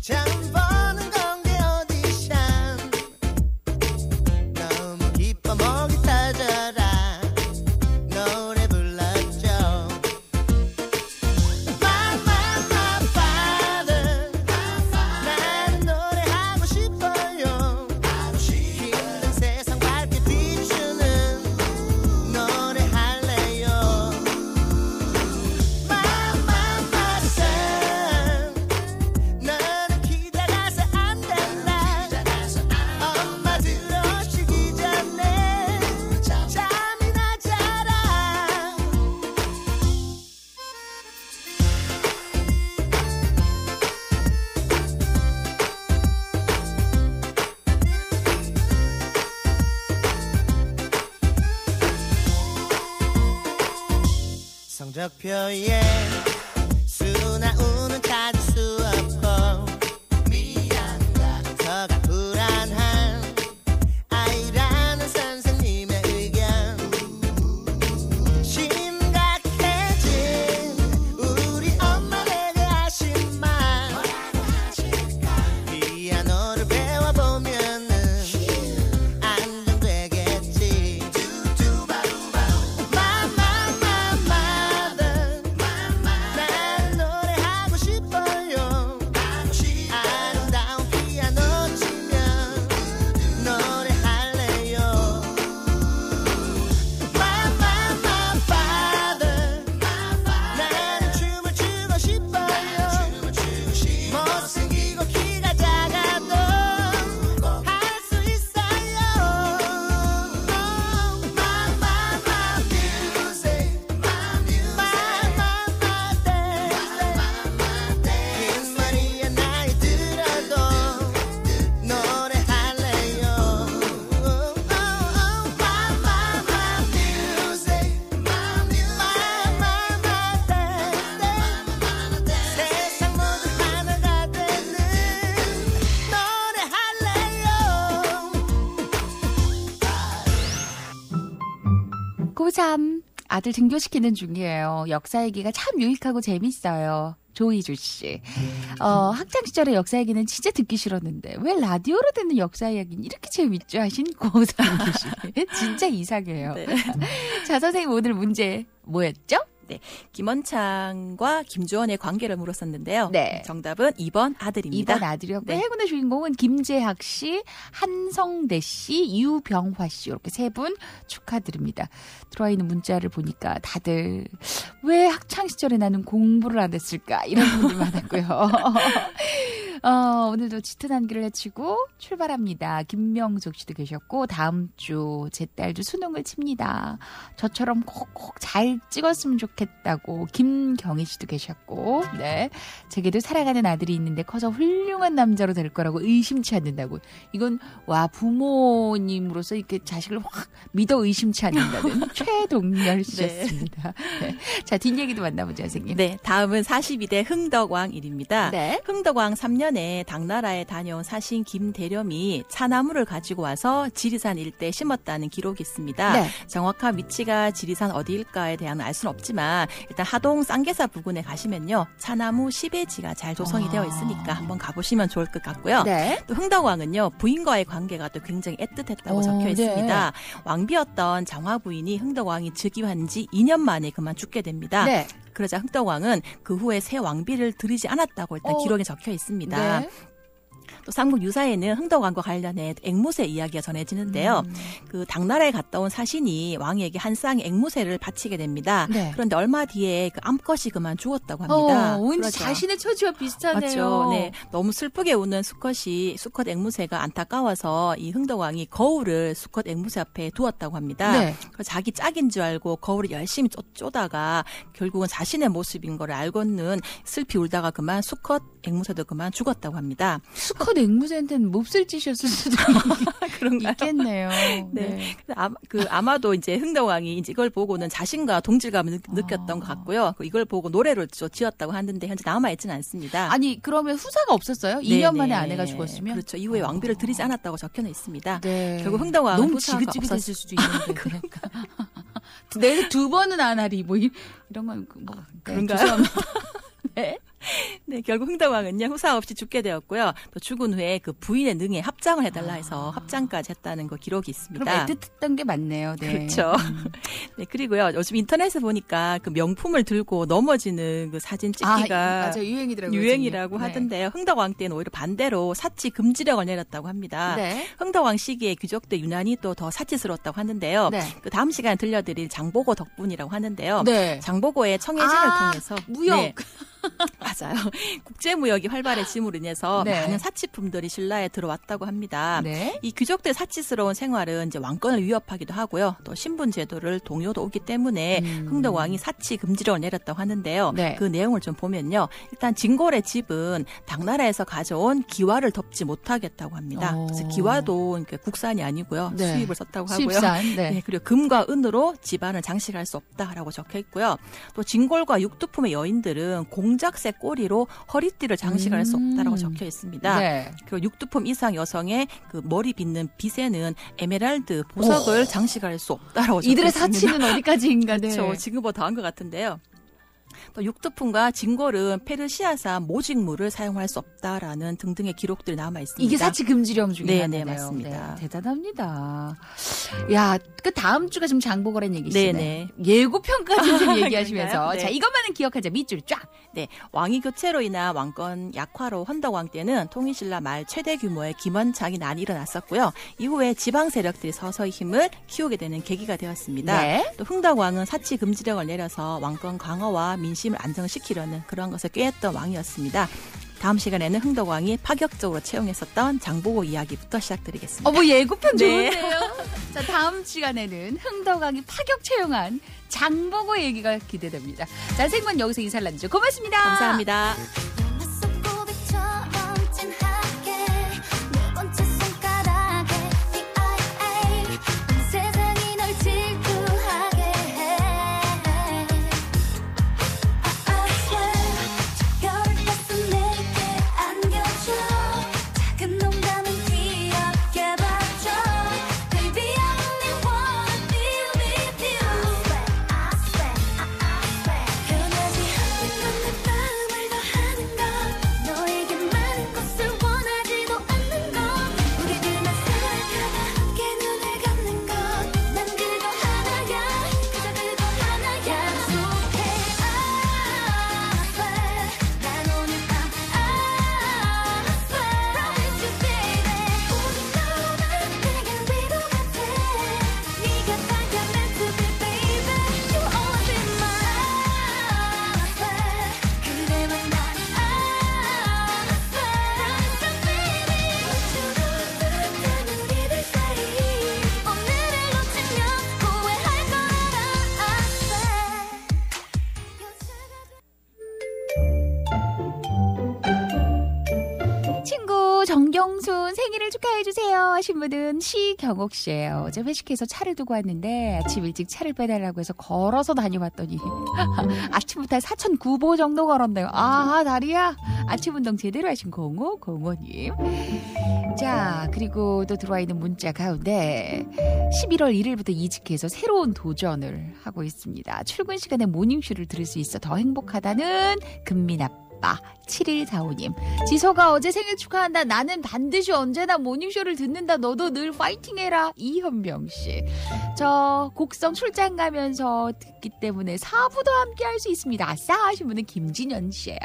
처음 보는 공개 오디션 너무 기뻐 목이 터져라 노래 불렀죠 father 나는 노래하고 싶어요 힘든 세상 밝게 비추는 노래할래요 son 너는 기다려서 안 된다 엄마 들어오시기 전에 잠이나 자라 성적표에 수나 우는 찾을 수 없고 미안가 더가 불안한 아이라는 선생님의 의견 심각해진 우리 엄마 내게 하신 고3 아들 등교시키는 중이에요. 역사 얘기가 참 유익하고 재밌어요. 조이주 씨. 학창시절의 역사 얘기는 진짜 듣기 싫었는데 왜 라디오로 듣는 역사 이야기는 이렇게 재밌죠? 하신 고3 씨. 진짜 이상해요. 네. 자, 선생님 오늘 문제 뭐였죠? 네, 김원창과 김주원의 관계를 물었었는데요. 네. 정답은 2번 아들입니다. 2번 아들이었고 네. 해군의 주인공은 김재학 씨, 한성대 씨, 유병화 씨 이렇게 세 분 축하드립니다. 들어와 있는 문자를 보니까 다들 왜 학창 시절에 나는 공부를 안 했을까 이런 분들 많았고요. 오늘도 짙은 한기를 헤치고 출발합니다. 김명숙 씨도 계셨고 다음 주 제 딸도 수능을 칩니다. 저처럼 콕콕 잘 찍었으면 좋겠다고 김경희 씨도 계셨고 네 제게도 사랑하는 아들이 있는데 커서 훌륭한 남자로 될 거라고 의심치 않는다고. 이건 와 부모님으로서 이렇게 자식을 확 믿어 의심치 않는다는 최동열 씨였습니다. 네. 자 뒷얘기도 만나보죠 선생님. 네, 다음은 42대 흥덕왕일입니다. 네. 흥덕왕 3년에 당나라에 다녀온 사신 김대렴이 차나무를 가지고 와서 지리산 일대에 심었다는 기록이 있습니다. 네. 정확한 위치가 지리산 어디일까에 대한 알 수는 없지만 일단 하동 쌍계사 부근에 가시면요. 차나무 10예지가 잘 조성이 되어 있으니까 한번 가보시면 좋을 것 같고요. 네. 또 흥덕왕은요. 부인과의 관계가 또 굉장히 애틋했다고 적혀 있습니다. 왕비였던 장화 부인이 흥덕왕이 즉위한 지 2년 만에 그만 죽게 됩니다. 네. 그러자 흥덕왕은 그 후에 새 왕비를 들이지 않았다고 일단 기록에 적혀 있습니다. 네. 또 삼국 유사에는 흥덕왕과 관련해 앵무새 이야기가 전해지는데요. 그 당나라에 갔다 온 사신이 왕에게 한 쌍의 앵무새를 바치게 됩니다. 네. 그런데 얼마 뒤에 그 암컷이 그만 죽었다고 합니다. 왠지 그러죠. 자신의 처지와 비슷하네요. 맞죠. 네. 너무 슬프게 우는 수컷 앵무새가 안타까워서 이 흥덕왕이 거울을 수컷 앵무새 앞에 두었다고 합니다. 네. 그래서 자기 짝인 줄 알고 거울을 열심히 쪼다가 결국은 자신의 모습인 걸 알고는 슬피 울다가 그만 수컷 앵무새도 그만 죽었다고 합니다. 수컷 앵무새한테는 몹쓸 짓이었을 수도 그런가요? 있겠네요. 네. 아마도 이제 흥덕왕이 이제 이걸 보고는 자신과 동질감을 느꼈던 것 같고요. 이걸 보고 노래를 지었다고 하는데 현재 남아있지는 않습니다. 아니 그러면 후사가 없었어요? 2년 만에 아내가 죽었으면? 그렇죠. 이후에 왕비를 들이지 않았다고 적혀져 있습니다. 네. 결국 흥덕왕은 너무 후사가 지긋지긋했을 수도 있는데. 내가 두 번은 안 하리 뭐 이런 건 뭐. 그런가요? 죄송합니다. 네. 네, 결국 흥덕왕은요 후사 없이 죽게 되었고요. 또 죽은 후에 그 부인의 능에 합장을 해달라 해서 합장까지 했다는 그 기록이 있습니다. 그럼 애틋했던 게 맞네요. 네. 그렇죠. 네, 그리고요 요즘 인터넷에 보니까 그 명품을 들고 넘어지는 그 사진 찍기가 맞아 유행이더라고요. 유행이라고 네. 하던데요. 흥덕왕 때는 오히려 반대로 사치 금지령을 내렸다고 합니다. 네. 흥덕왕 시기에 귀족들 유난히 또 더 사치스러웠다고 하는데요. 네. 그 다음 시간에 들려드릴 장보고 덕분이라고 하는데요. 네. 장보고의 청해진을 통해서 무역. 네. 맞아요. 국제무역이 활발해짐으로 인해서 네. 많은 사치품들이 신라에 들어왔다고 합니다. 네. 이 귀족들 사치스러운 생활은 이제 왕권을 위협하기도 하고요. 또 신분 제도를 동요도 오기 때문에 흥덕왕이 사치 금지령을 내렸다고 하는데요. 네. 그 내용을 좀 보면요. 일단 진골의 집은 당나라에서 가져온 기와를 덮지 못하겠다고 합니다. 그래서 기와도 그러니까 국산이 아니고요. 네. 수입을 썼다고 하고요. 수입산. 네. 네, 그리고 금과 은으로 집안을 장식할 수 없다라고 적혀 있고요. 또 진골과 육두품의 여인들은 공작새 꼬리로 허리띠를 장식할 수 없다라고 적혀 있습니다. 네. 그리고 육두품 이상 여성의 그 머리 빗는 빗에는 에메랄드 보석을 장식할 수 없다라고 적혀 이들의 있습니다. 사치는 어디까지인가. 네. 그렇죠. 지금보다 더한 것 같은데요. 또 육두품과 진골은 페르시아산 모직물을 사용할 수 없다라는 등등의 기록들이 남아 있습니다. 이게 사치 금지령 중에 네, 하나네요. 네, 맞습니다. 네, 대단합니다. 야, 그 다음 주가 좀 장보고란 얘기시네. 네, 예고편까지 좀 얘기하시면서 그런가요? 네. 자 이것만은 기억하자. 밑줄 쫙. 네, 왕위 교체로 인한 왕권 약화로 헌덕왕 때는 통일신라 말 최대 규모의 김원창이 난이 일어났었고요. 이후에 지방 세력들이 서서히 힘을 키우게 되는 계기가 되었습니다. 네. 또 흥덕왕은 사치 금지령을 내려서 왕권 강화와 민심을 안정시키려는 그런 것을 꾀했던 왕이었습니다. 다음 시간에는 흥덕왕이 파격적으로 채용했었던 장보고 이야기부터 시작드리겠습니다. 뭐 예고편 네. 좋은데요. 자 다음 시간에는 흥덕왕이 파격 채용한 장보고 얘기가 기대됩니다. 자 생관 여기서 인사를 나누죠. 고맙습니다. 감사합니다. 낯선 고백처럼 진하게 네 번째 손가락에 DIA 온 세상이 널 질투하게 해 I swear 차가울 가슴 내게 안겨줘 작은 농담은 기억해봐줘 Baby I only wanna be with you 안녕하세요 하신 분은 시경옥 씨예요. 어제 회식해서 차를 두고 왔는데 아침 일찍 차를 빼달라고 해서 걸어서 다녀봤더니 아침부터 4,900보 정도 걸었네요. 아, 다리야. 아침 운동 제대로 하신 0505님. 자, 그리고 또 들어와 있는 문자 가운데 11월 1일부터 이직해서 새로운 도전을 하고 있습니다. 출근 시간에 모닝쇼를 들을 수 있어 더 행복하다는 금민아빠 7145님. 지소가 어제 생일 축하한다. 나는 반드시 언제나 모닝쇼를 듣는다. 너도 늘 파이팅해라. 이현병씨. 저 곡성 출장 가면서 듣기 때문에 4부도 함께 할 수 있습니다. 아싸 하신 분은 김진현씨예요.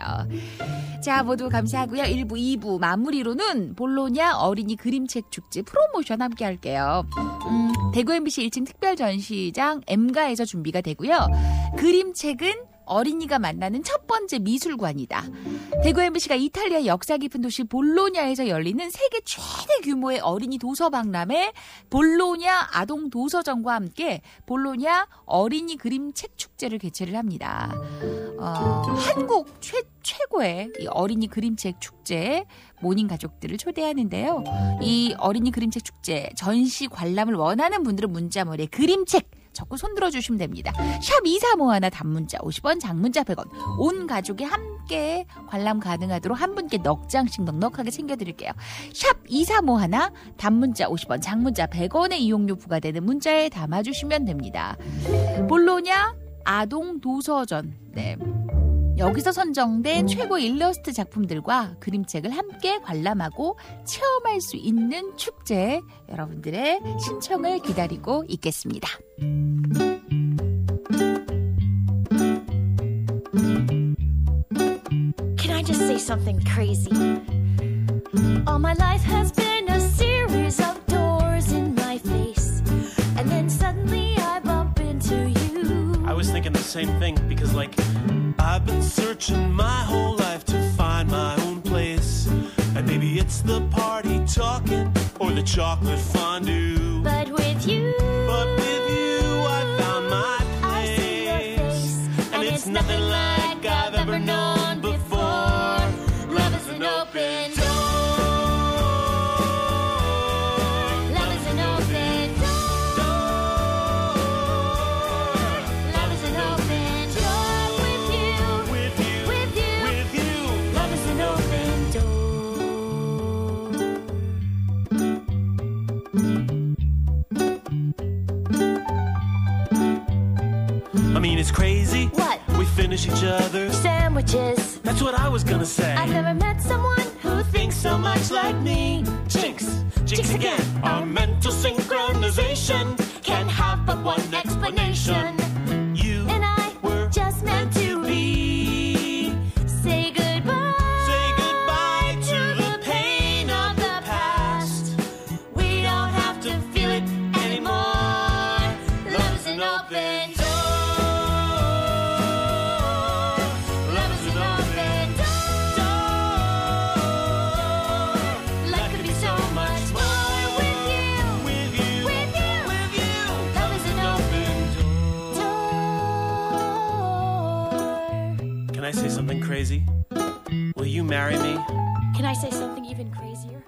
자, 모두 감사하고요. 1부 2부 마무리로는 볼로냐 어린이 그림책 축제 프로모션 함께 할게요. 대구 MBC 1층 특별 전시장 M가에서 준비가 되고요. 그림책은 어린이가 만나는 첫 번째 미술관이다. 대구 MBC가 이탈리아 역사 깊은 도시 볼로냐에서 열리는 세계 최대 규모의 어린이 도서 박람회 볼로냐 아동 도서전과 함께 볼로냐 어린이 그림책 축제를 개최를 합니다. 한국 최고의 이 어린이 그림책 축제 모닝 가족들을 초대하는데요. 이 어린이 그림책 축제 전시 관람을 원하는 분들은 문자머리에 그림책 적고 손들어 주시면 됩니다. 샵 2351 단문자 50원 장문자 100원 온 가족이 함께 관람 가능하도록 한 분께 넉 장씩 넉넉하게 챙겨드릴게요. 샵 2351 단문자 50원 장문자 100원의 이용료 부과되는 문자에 담아주시면 됩니다. 볼로냐 아동 도서전 네. 여기서 선정된 최고 일러스트 작품들과 그림책을 함께 관람하고 체험할 수 있는 축제 여러분들의 신청을 기다리고 있겠습니다. Can I just say something crazy? All my life has been a series of doors in my face, and then suddenly I bump into you. I was thinking the same thing because, like, I've been searching my whole life to find my own place, and maybe it's the party talking or the chocolate fondue. But with you, I found my place, I see your face, and it's nothing like I've ever known before. Love is an open door. love is an open door. Love is an open door with you. With you, With you. with you. Love is an open door. I mean, it's crazy. What? We finish each other's. Sandwiches. That's what I was gonna say. I've never met someone who thinks so much like me. Jinx, jinx again. Our mental synchronization can have but one explanation. You And I were just meant to be. say goodbye. Say goodbye to the pain of the past. We don't have to feel it anymore. Love is an open door. Love is an open door. Life could be so much more with you. with you, With you. with you. Love is an open door. Can I say something crazy? Will you marry me? Can I say something even crazier?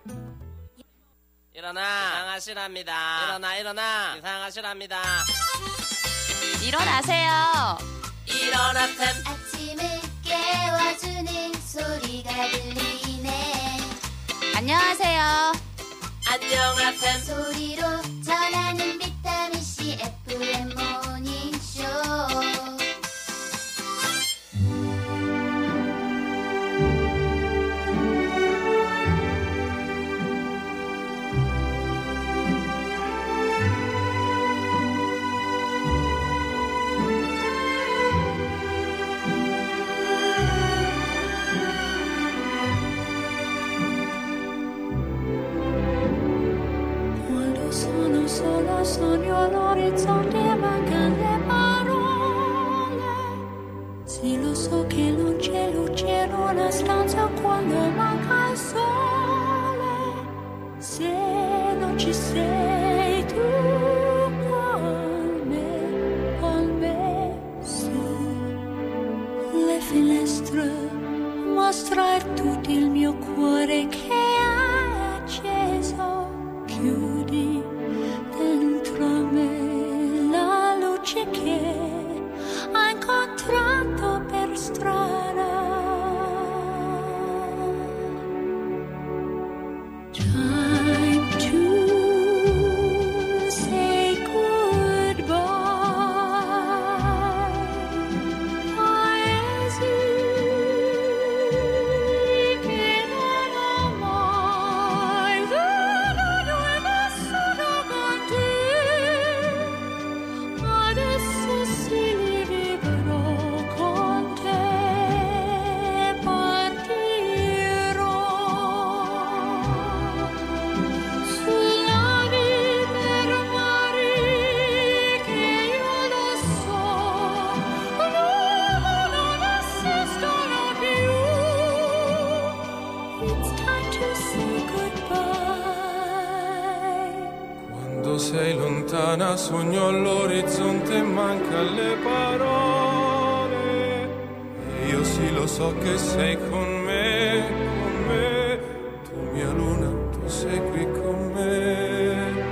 일어나 이상하시랍니다. 일어나 이상하시랍니다. 일어나세요. 일어나 템 아침을 깨워주는 소리가 들리네. 안녕하세요. 안녕하셈. 소리로 전하는 비타민C FM 모닝쇼. Quando sono sola sogno all'orizzonte e mancano le parole. Sì, lo so che non c'è luce in una stanza quando manca il sole. Se non ci sei tu con me su le finestre mostrar tutto il mio cuore che è acceso. chiudi dentro me la luce che ho incontrato per strada. Time to say goodbye. Paesi che non ho mai veduto e vissuto con te. Adesso sì li vivrò con te. Partirò sulla per mari che io lo so, non esistono più. It's time to say goodbye. Quando sei lontana sogno all'orizzonte e manca le parole. E io sì lo so che sei con me, con me. Tu mia luna, tu sei qui con me.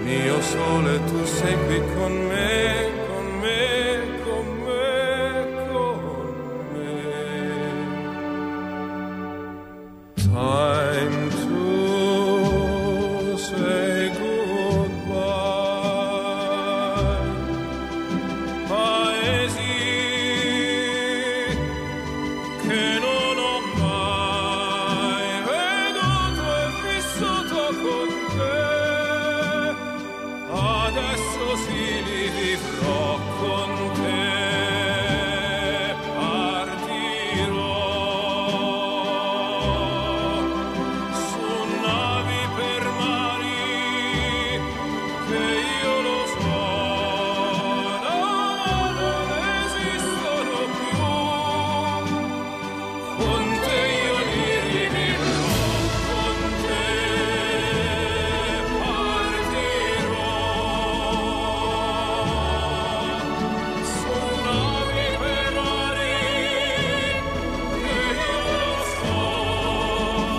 Mio sole, tu sei qui con me, con me, con me, con me. Time to say goodbye. Paesi che non ho mai veduto e vissuto con te. Adesso sì li vivrò con te. Partirò su navi per mari che io lo so, non esistono più. Con te io li vivrò, con te partirò su navi per mari che io lo so,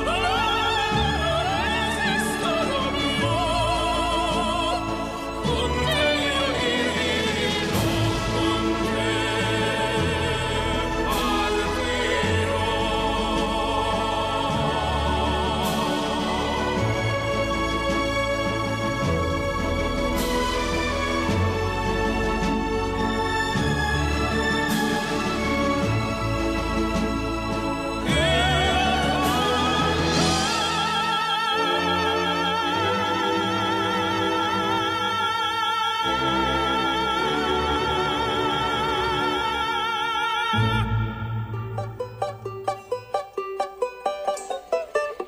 non esistono più. Con te io li vivrò, con te partirò.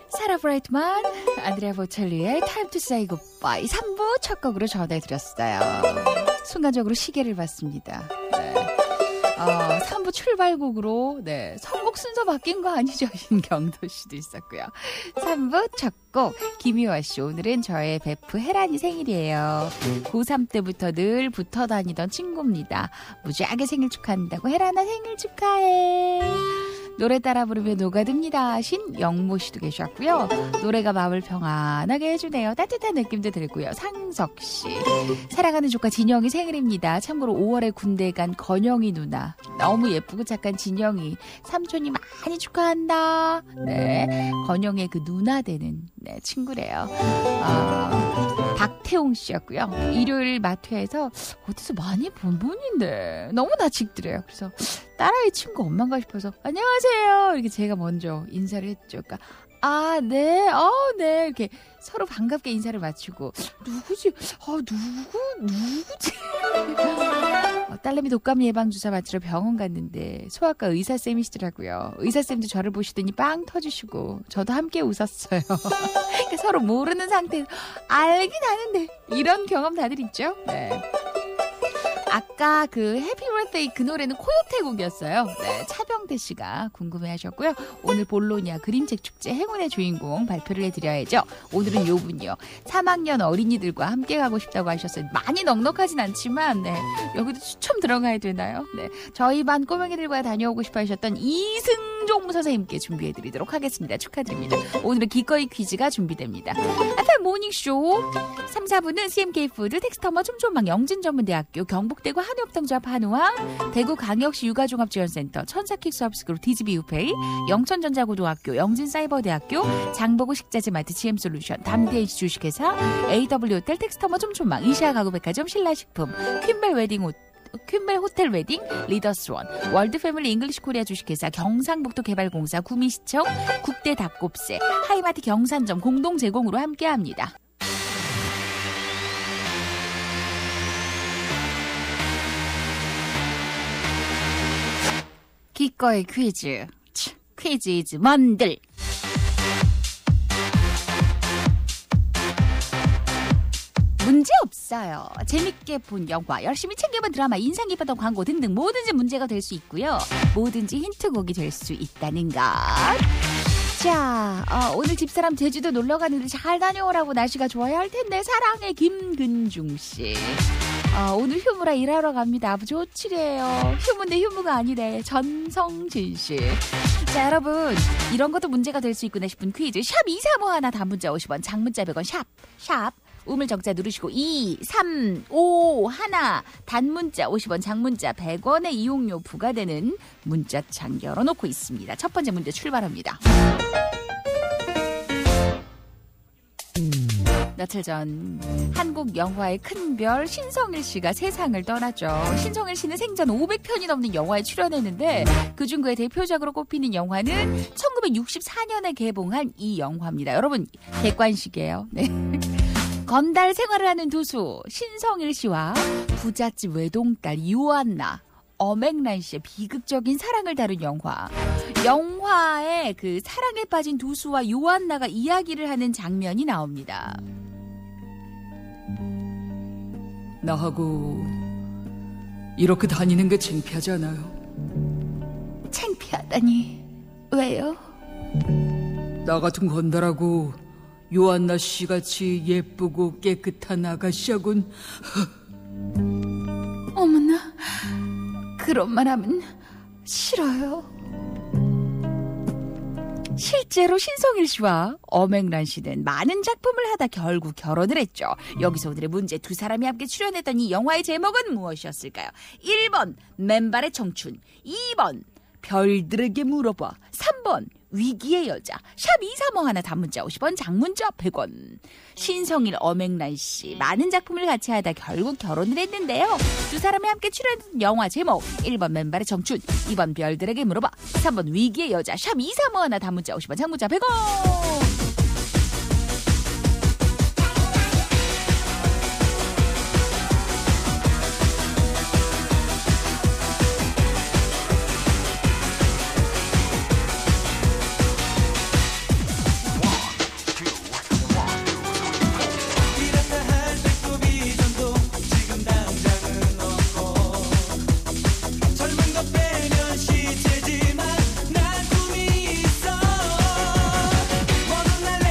사라 브라이트만, 안드레아 보첼리의 Time to Say Goodbye 3부 첫 곡으로 전해드렸어요. 순간적으로 시계를 봤습니다. 네. 3부 출발곡으로 선곡 순서 바뀐 거 아니죠? 신경도 씨도 있었고요. 3부 첫 곡 김희화 씨, 오늘은 저의 베프 혜란이 생일이에요. 고3 때부터 늘 붙어 다니던 친구입니다. 무지하게 생일 축하한다고 혜란아 생일 축하해. 노래 따라 부르면 녹아듭니다. 신영모 씨도 계셨고요. 노래가 마음을 평안하게 해주네요. 따뜻한 느낌도 들고요. 상석 씨, 사랑하는 조카 진영이 생일입니다. 참고로 5월에 군대 간 건영이 누나, 너무 예쁘고 착한 진영이 삼촌이 많이 축하한다. 네, 건영의 그 누나 되는 친구래요. 박태웅 씨였고요. 일요일 마트에서 어디서 많이 본 분인데 너무 낯익더래요. 그래서 딸아이 친구 엄마인가 싶어서 안녕하세요 이렇게 제가 먼저 인사를 했죠. 그러니까 네, 네 이렇게 서로 반갑게 인사를 마치고 누구지? 누구지? 딸내미 독감 예방 주사 맞으러 병원 갔는데 소아과 의사쌤이시더라고요. 의사쌤도 저를 보시더니 빵 터지시고 저도 함께 웃었어요. 그러니까 서로 모르는 상태에서 알긴 아는데 이런 경험 다들 있죠? 네. 아까 그 해피 코요테 그 노래는 코요테 곡이었어요. 네, 차병대 씨가 궁금해하셨고요. 오늘 볼로니아 그림책 축제 행운의 주인공 발표를 해드려야죠. 오늘은 요 분이요. 3학년 어린이들과 함께 가고 싶다고 하셨어요. 많이 넉넉하진 않지만 네, 여기도 추첨 들어가야 되나요? 네, 저희 반 꼬맹이들과 다녀오고 싶어 하셨던 이승종 선생님께 준비해드리도록 하겠습니다. 축하드립니다. 오늘은 기꺼이 퀴즈가 준비됩니다. FM 모닝쇼 3, 4부는 CMK푸드 텍스터머 촘촘망 영진전문대학교 경북대구 한의업통조합 한우왕 대구광역시 육아종합지원센터 천사킥 서비스그룹 디지비유페이 영천전자고등학교 영진사이버대학교 장보고 식자재마트 GM솔루션 담대이시 주식회사 AW호텔 텍스터머 촘촘망 이시아가구백화점 신라식품 퀸벨 호텔 웨딩 리더스원 월드패밀리 잉글리시코리아 주식회사 경상북도 개발공사 구미시청 국대 닭곱새 하이마트 경산점 공동 제공으로 함께합니다. 기꺼이 퀴즈 퀴즈 이즈 먼들 문제 없어요. 재밌게 본 영화, 열심히 챙겨본 드라마, 인상 깊었던 광고 등등 뭐든지 문제가 될 수 있고요. 뭐든지 힌트곡이 될 수 있다는 것. 자, 오늘 집사람 제주도 놀러 가는데 잘 다녀오라고 날씨가 좋아야 할 텐데 사랑해 김근중 씨. 오늘 휴무라 일하러 갑니다. 좋지래요. 휴무인데 휴무가 아니래. 전성진 씨. 자, 여러분 이런 것도 문제가 될 수 있구나 싶은 퀴즈 샵 2351 단문자 50원 장문자 100원 샵 우물정자 누르시고 2, 3, 5, 1 단문자 50원 장문자 100원의 이용료 부과되는 문자창 열어놓고 있습니다. 첫 번째 문제 출발합니다. 며칠 전 한국 영화의 큰별 신성일 씨가 세상을 떠났죠. 신성일 씨는 생전 500편이 넘는 영화에 출연했는데 그중 그의 대표작으로 꼽히는 영화는 1964년에 개봉한 이 영화입니다. 여러분 객관식이에요. 네. 건달 생활을 하는 두수 신성일 씨와 부잣집 외동딸 요한나 엄앵란 씨의 비극적인 사랑을 다룬 영화. 영화에 그 사랑에 빠진 두수와 요한나가 이야기를 하는 장면이 나옵니다. 나하고 이렇게 다니는 게 창피하잖아요. 창피하다니 왜요? 나 같은 건달하고 요한나 씨같이 예쁘고 깨끗한 아가씨하고는 어머나 그런 말 하면 싫어요. 실제로 신성일 씨와 엄앵란 씨는 많은 작품을 하다 결국 결혼을 했죠. 여기서 오늘의 문제, 두 사람이 함께 출연했던 이 영화의 제목은 무엇이었을까요? 1번 맨발의 청춘, 2번 별들에게 물어봐, 3번 위기의 여자. 샵 2351 단문자 50원 장문자 100원. 신성일 엄앵란 씨 많은 작품을 같이 하다 결국 결혼을 했는데요. 두 사람이 함께 출연한 영화 제목 1번 맨발의 청춘, 2번 별들에게 물어봐, 3번 위기의 여자. 샵 2351 단문자 50원 장문자 100원. 시체지만 난 꿈이 있어. 모든 날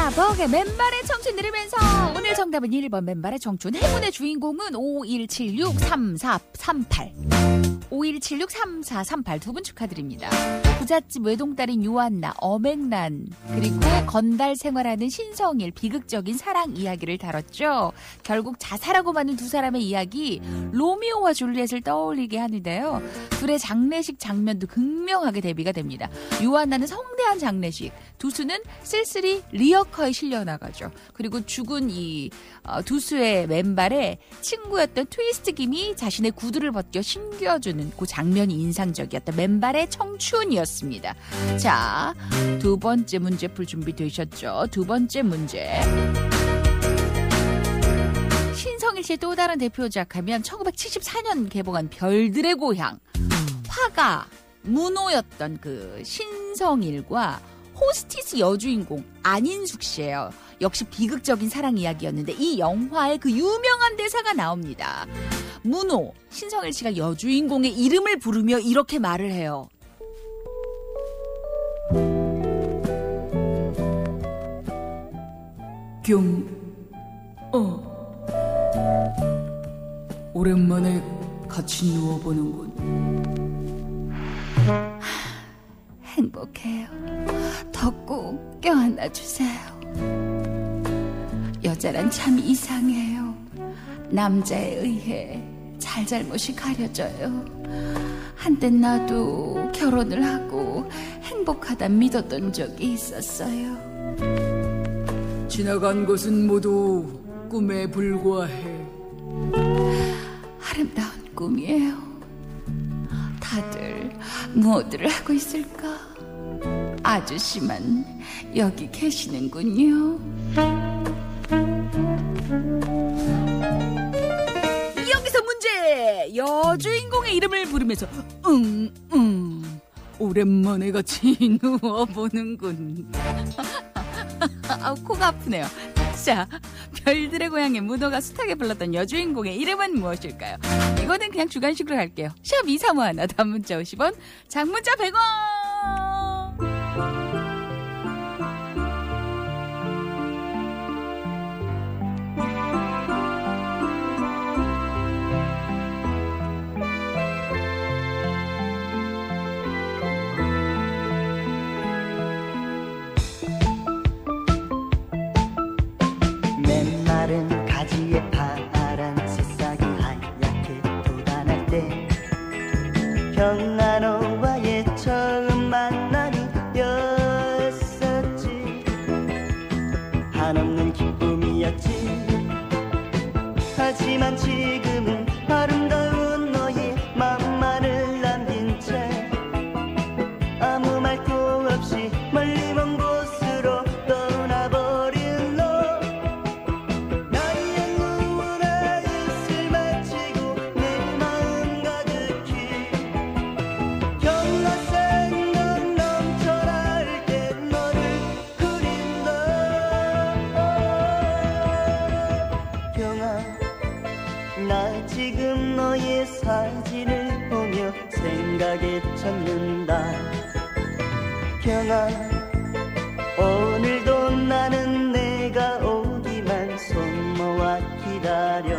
자, 버게 맨발의 청춘 들으면서 오늘 정답은 1번 맨발의 청춘. 행운의 주인공은 51763438. 51763438 두 분 축하드립니다. 부잣집 외동딸인 요한나, 엄앵란, 그리고 건달 생활하는 신성일, 비극적인 사랑 이야기를 다뤘죠. 결국 자살하고 마는 두 사람의 이야기, 로미오와 줄리엣을 떠올리게 하는데요. 둘의 장례식 장면도 극명하게 대비가 됩니다. 요한나는 성대한 장례식, 두수는 쓸쓸히 리어커에 실려나가죠. 그리고 죽은 이 두수의 맨발에 친구였던 트위스트 김이 자신의 구두를 벗겨 신겨주는 그 장면이 인상적이었던 맨발의 청춘이었습니다. 자, 두 번째 문제 풀 준비 되셨죠? 두 번째 문제. 신성일 씨의 또 다른 대표작 하면 1974년 개봉한 별들의 고향. 화가 문호였던 그 신성일과 호스티스 여주인공 안인숙 씨예요. 역시 비극적인 사랑 이야기였는데 이 영화에 그 유명한 대사가 나옵니다. 문호, 신성일 씨가 여주인공의 이름을 부르며 이렇게 말을 해요. 오랜만에 같이 누워보는군. 행복해요. 더 꼭 껴안아 주세요. 여자란 참 이상해요. 남자에 의해 잘잘못이 가려져요. 한때 나도 결혼을 하고 행복하다 믿었던 적이 있었어요. 지나간 것은 모두 꿈에 불과해. 아름다운 꿈이에요. 다들 무엇들을 하고 있을까? 아저씨만 여기 계시는군요. 여기서 문제! 여주인공의 이름을 부르면서 오랜만에 같이 누워보는군. 코가 아프네요. 자, 별들의 고향의 문호가 숱하게 불렀던 여주인공의 이름은 무엇일까요? 이거는 그냥 주관식으로 갈게요. 샵 2351, 단문자 50원, 장문자 100원. 맨마른 가지에 파란 새싹이 하얗게 돋아날 때 경난호와의 처음 만남이었었지. 한없는 기쁨이었지. 하지만 지금은 아름다운 너의 맘만을 남긴 채 아무 말도 없이 멀리 먼 곳으로 떠나버린 너. 나의 누나 입술 맞히고 내 마음 가득히 경화생각 넘쳐날 때 너를 그린다. 경아, 나 지금 너의 사진을 보며 생각에 젖는다. 경아, 오늘도 나는 내가 오기만 손 모아 기다려.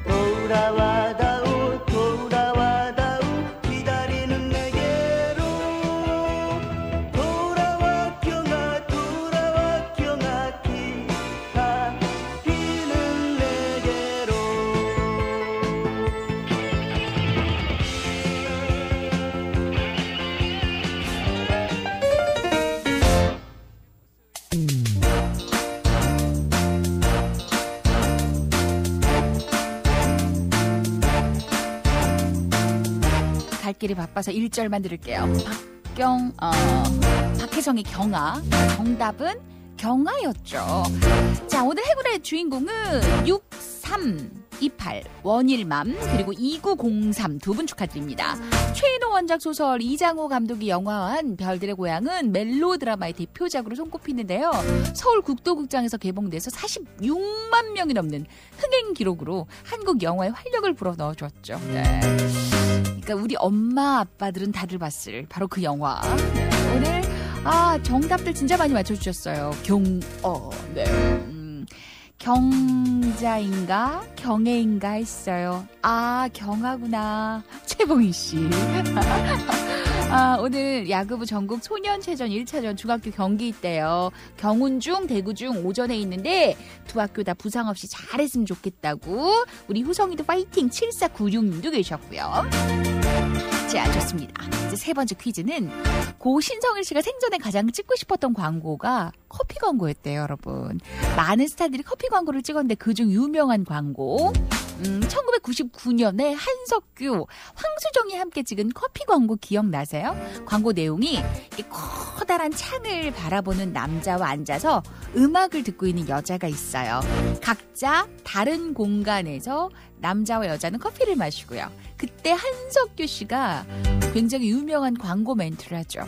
돌아와다오 돌아와다오 기다리는 내게로. 돌아와 경아 돌아와 경아 기다리는 내게로. 갈 길이 바빠서 1절만 들을게요. 박혜성의 경아. 정답은 경아였죠. 자, 오늘 해골의 주인공은 6328 원일맘 그리고 2903 두 분 축하드립니다. 최인호 원작 소설, 이장호 감독이 영화한 별들의 고향은 멜로 드라마의 대표작으로 손꼽히는데요. 서울 국도극장에서 개봉돼서 46만 명이 넘는 흥행 기록으로 한국 영화에 활력을 불어넣어줬죠. 네. 그러니까 우리 엄마 아빠들은 다들 봤을 바로 그 영화. 네. 오늘 정답들 진짜 많이 맞춰주셨어요. 네. 경자인가? 경애인가 했어요. 경하구나. 최봉희 씨. 오늘 야구부 전국 소년체전 1차전 중학교 경기 있대요. 경운중, 대구중 오전에 있는데 두 학교 다 부상 없이 잘했으면 좋겠다고 우리 후성이도 파이팅 7496님도 계셨고요. 자, 좋습니다. 이제 세 번째 퀴즈는 고 신성일 씨가 생전에 가장 찍고 싶었던 광고가 커피 광고였대요, 여러분. 많은 스타들이 커피 광고를 찍었는데 그중 유명한 광고 1999년에 한석규, 황수정이 함께 찍은 커피 광고 기억나세요? 광고 내용이 커다란 창을 바라보는 남자와 앉아서 음악을 듣고 있는 여자가 있어요. 각자 다른 공간에서 남자와 여자는 커피를 마시고요. 그때 한석규 씨가 굉장히 유명한 광고 멘트를 하죠.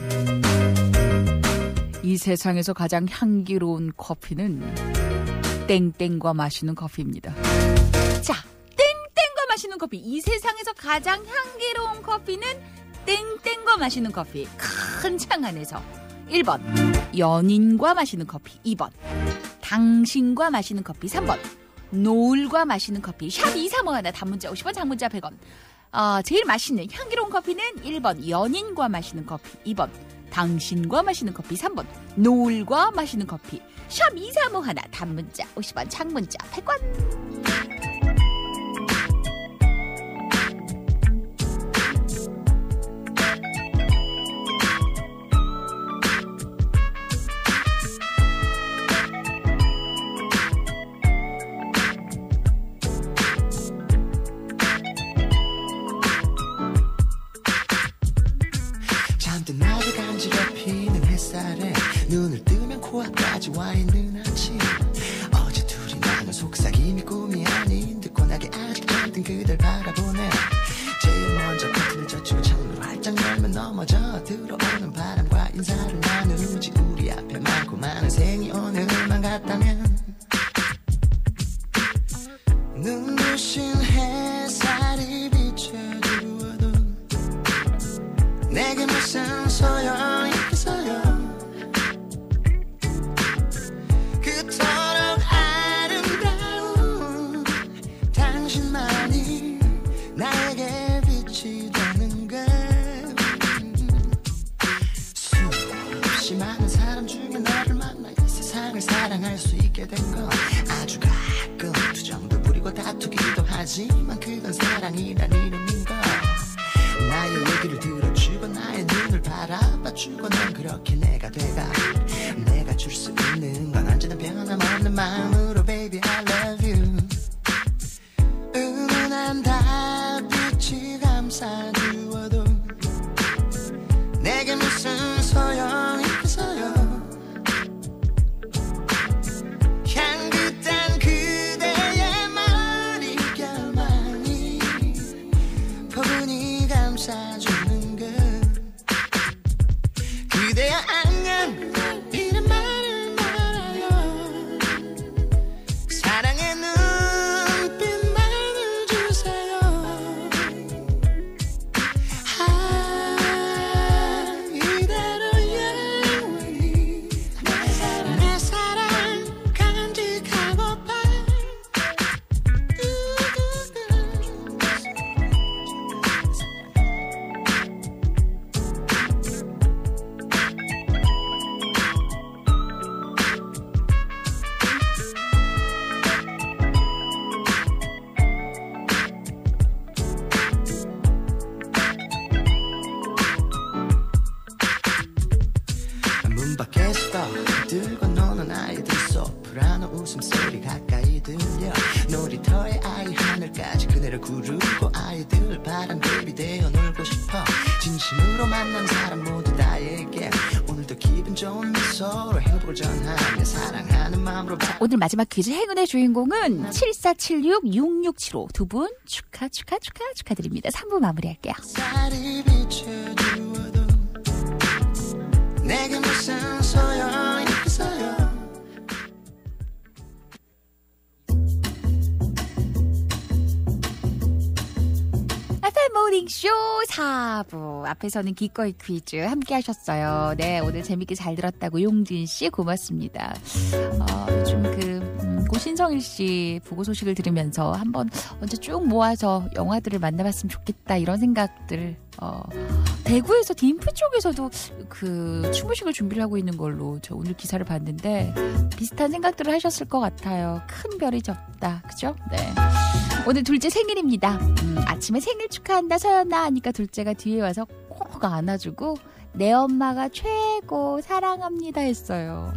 이 세상에서 가장 향기로운 커피는 땡땡과 마시는 커피입니다. 자, 땡땡과 마시는 커피. 이 세상에서 가장 향기로운 커피는 땡땡과 마시는 커피. 큰 창 안에서 1번 연인과 마시는 커피, 2번 당신과 마시는 커피, 3번 노을과 마시는 커피. 샵 2351 단문자 50원, 장문자 100원. 제일 맛있는 향기로운 커피는 1번 연인과 마시는 커피, 2번 당신과 마시는 커피, 3번 노을과 마시는 커피. 샵 2351 단문자 50원, 장문자 100원. 나를 간지럽히는 햇살에 눈을 뜨면 코앞까지 와 있는 아침. 어제 둘이 나눈 속삭임이 꿈이 아닌 듯고나게 아직 잠든 그댈 바라보네. 제일 먼저 커튼을 젖히고 창문을 활짝 열면 넘어져 들어오는 바람과 인사를 나누지. 우리 앞에 많고 많은 생이 오늘만 같다면 눈부신 햇살이 비춰주어도 내게 무슨 소용이 있겠어요. 그토록 아름다운 당신만이 나에게 빛이 되는 걸. 수없이 많은 사람 중에 너를 만나 이 세상을 사랑할 수 있게 된 건 아주 가끔 투정도 부리고 다투기도 하지만 그건 사랑이란 이름인 걸. 나의 얘기를 들어주고 나의 눈을 바라봐주고 넌 그렇게 내가 돼가. 내가 줄 수 있는 건 언제나 변함없는 마음으로 baby I love you. 은은한 달빛이 감싸주어도 내게 무슨 소용이 있겠어요. 향긋한 그대의 머릿결만이 포근히 감싸주는 것. 그대여 안녕 이런 말을 말아요. 사랑의 눈빛만을 주세요. 이대로 영원히 내 사랑 간직하고파. 문 밖에서 떠들고 노는 아이들 소프라노 웃음소리 가까이 들려. 놀이터에 아이 하늘까지 그네를 구르고 아이들 바람 대비 되어 놀고 싶어. 진심으로 만난 사람 모두 다에게 오늘도 기분 좋은 미소로 행복을 전하며 사랑하는 마음으로. 오늘 마지막 퀴즈 행운의 주인공은 7476-6675 두 분 축하드립니다. 3부 마무리할게요. 햇살이 비춰주어도 내게 무슨 소용이 있겠어요. FM 모닝쇼 4부. 앞에서는 기꺼이 퀴즈 함께 하셨어요. 네, 오늘 재밌게 잘 들었다고 용진 씨 고맙습니다. 요즘 고신성일 씨 부고 소식을 들으면서 한번 언제 쭉 모아서 영화들을 만나봤으면 좋겠다 이런 생각들. 대구에서 딤프 쪽에서도 추모식을 준비를 하고 있는 걸로 저 오늘 기사를 봤는데 비슷한 생각들을 하셨을 것 같아요. 큰 별이 졌다. 그죠? 네. 오늘 둘째 생일입니다. 아침에 생일 축하한다 서연아 하니까 둘째가 뒤에 와서 꼭 안아주고 내 엄마가 최고 사랑합니다 했어요.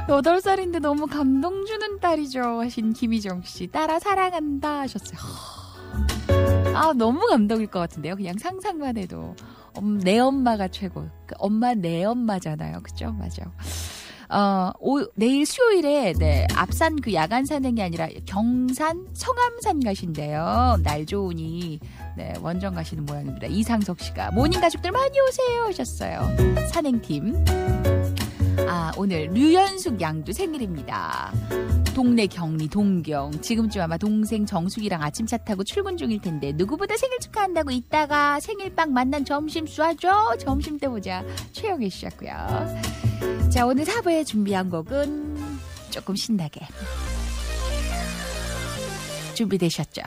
8살인데 너무 감동 주는 딸이죠 하신 김희정 씨. 딸아 사랑한다 하셨어요. 너무 감동일 것 같은데요. 그냥 상상만 해도. 내 엄마가 최고. 엄마 내 엄마잖아요. 그죠? 맞아. 내일 수요일에 앞산 야간 산행이 아니라 경산 성암산 가신대요. 날 좋으니 원정 가시는 모양입니다. 이상석 씨가 모닝 가족들 많이 오세요 하셨어요. 산행팀. 오늘 류연숙 양도 생일입니다. 동네 격리 동경. 지금쯤 아마 동생 정숙이랑 아침차 타고 출근 중일 텐데 누구보다 생일 축하한다고 이따가 생일빵 만난 점심 쏴줘. 점심 때 보자. 최영애 씨였고요. 자, 오늘 4부에 준비한 곡은 조금 신나게 준비되셨죠?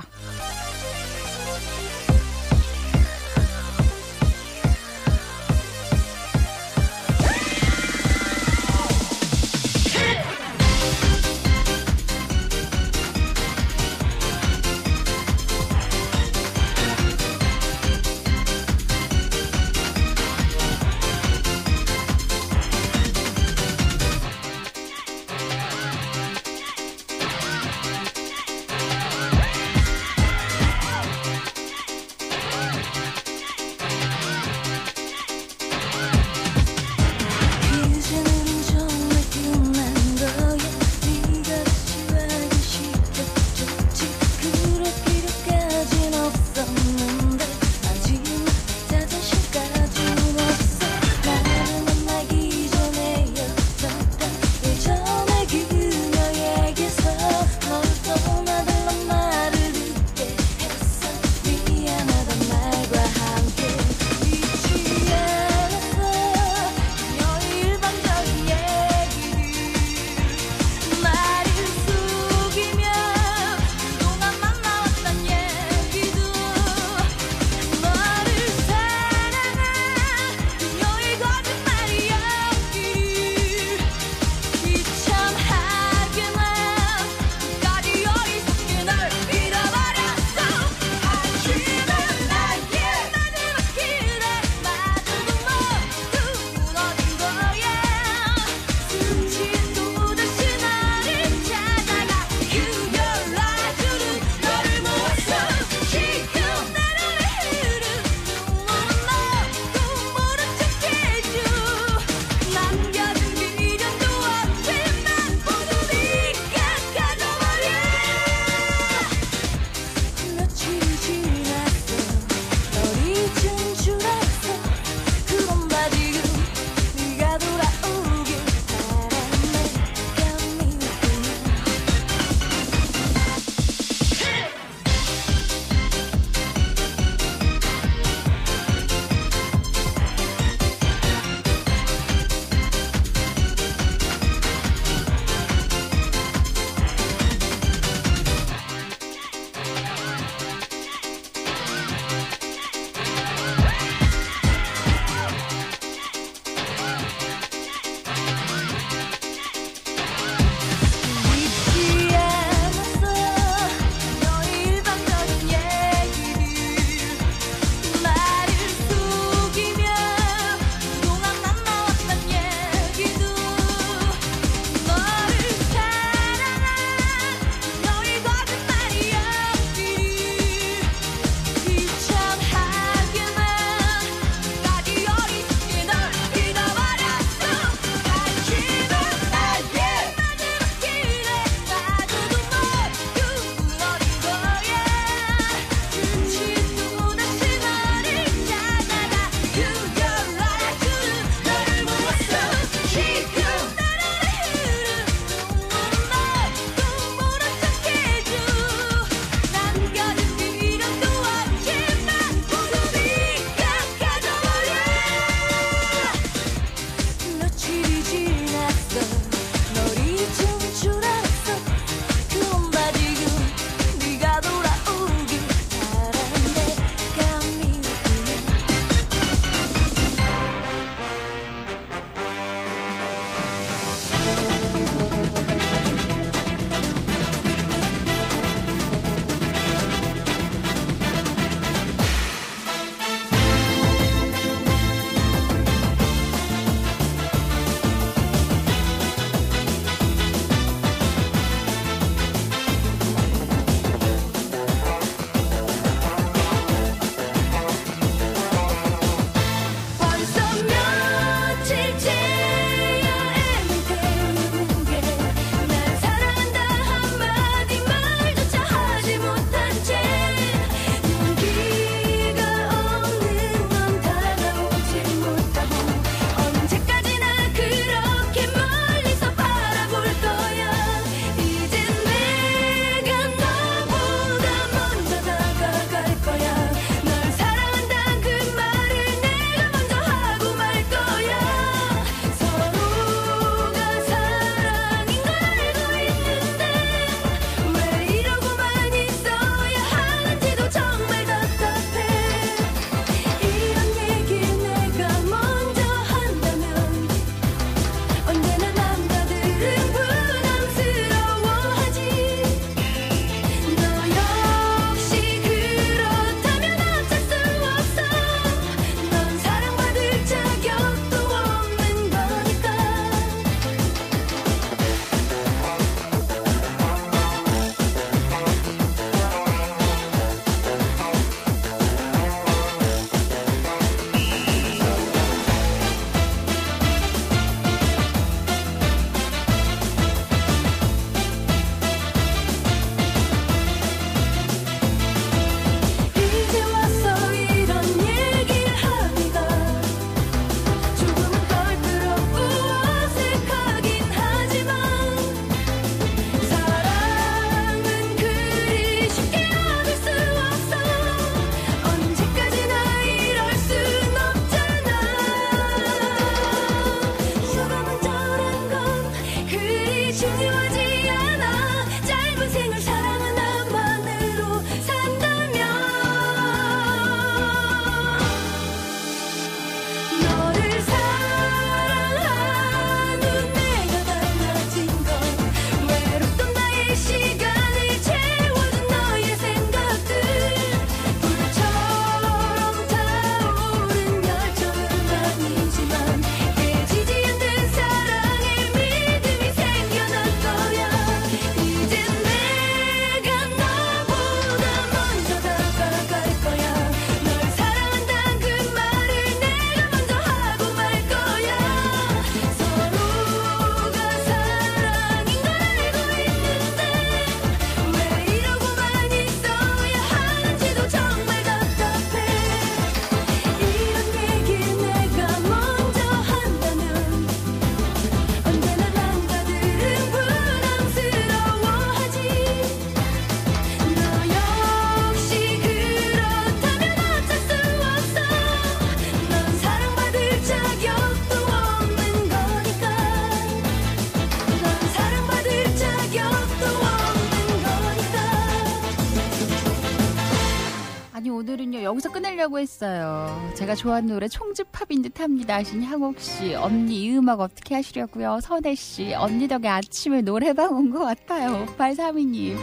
여기서 끝내려고 했어요. 제가 좋아하는 노래 총집합인 듯합니다 하신 향옥씨, 언니 이 음악 어떻게 하시려고요? 선혜씨, 언니 덕에 아침에 노래방 온 것 같아요. 5832님,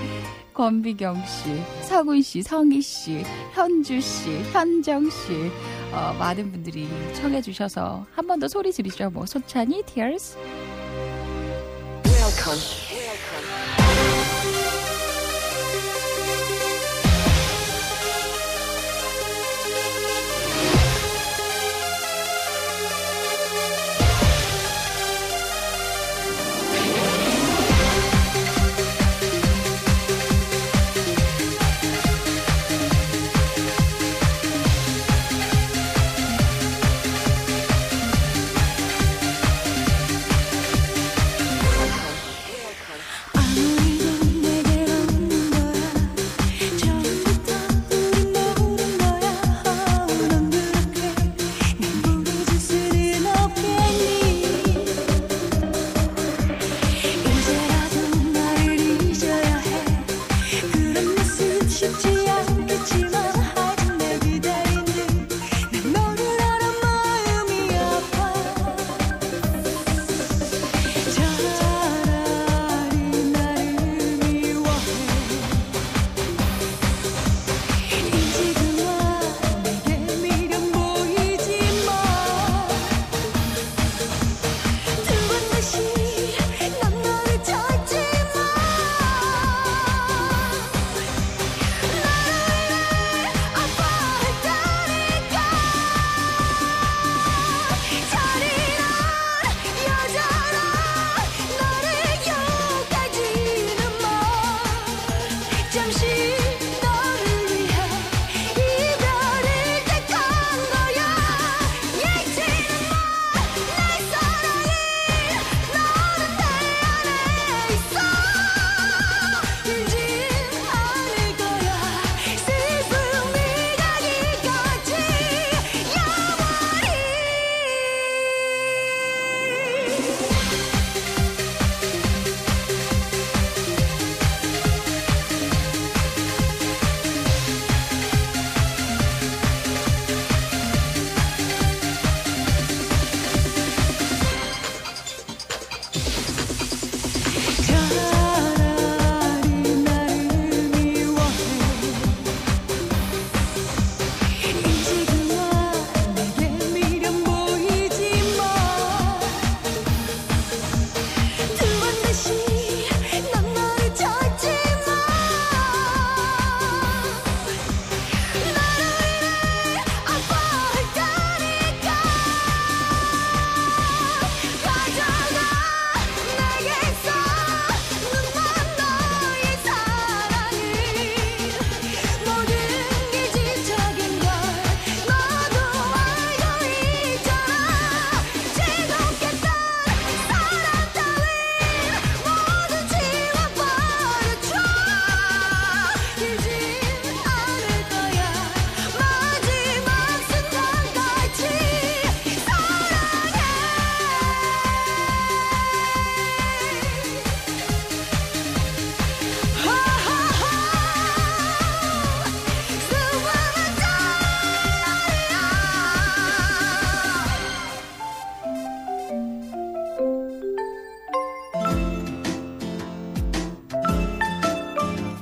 권비경씨, 서군씨, 성희씨, 현주씨, 현정씨, 많은 분들이 청해 주셔서 한 번 더 소리 지르죠. 뭐 소찬이, Tears.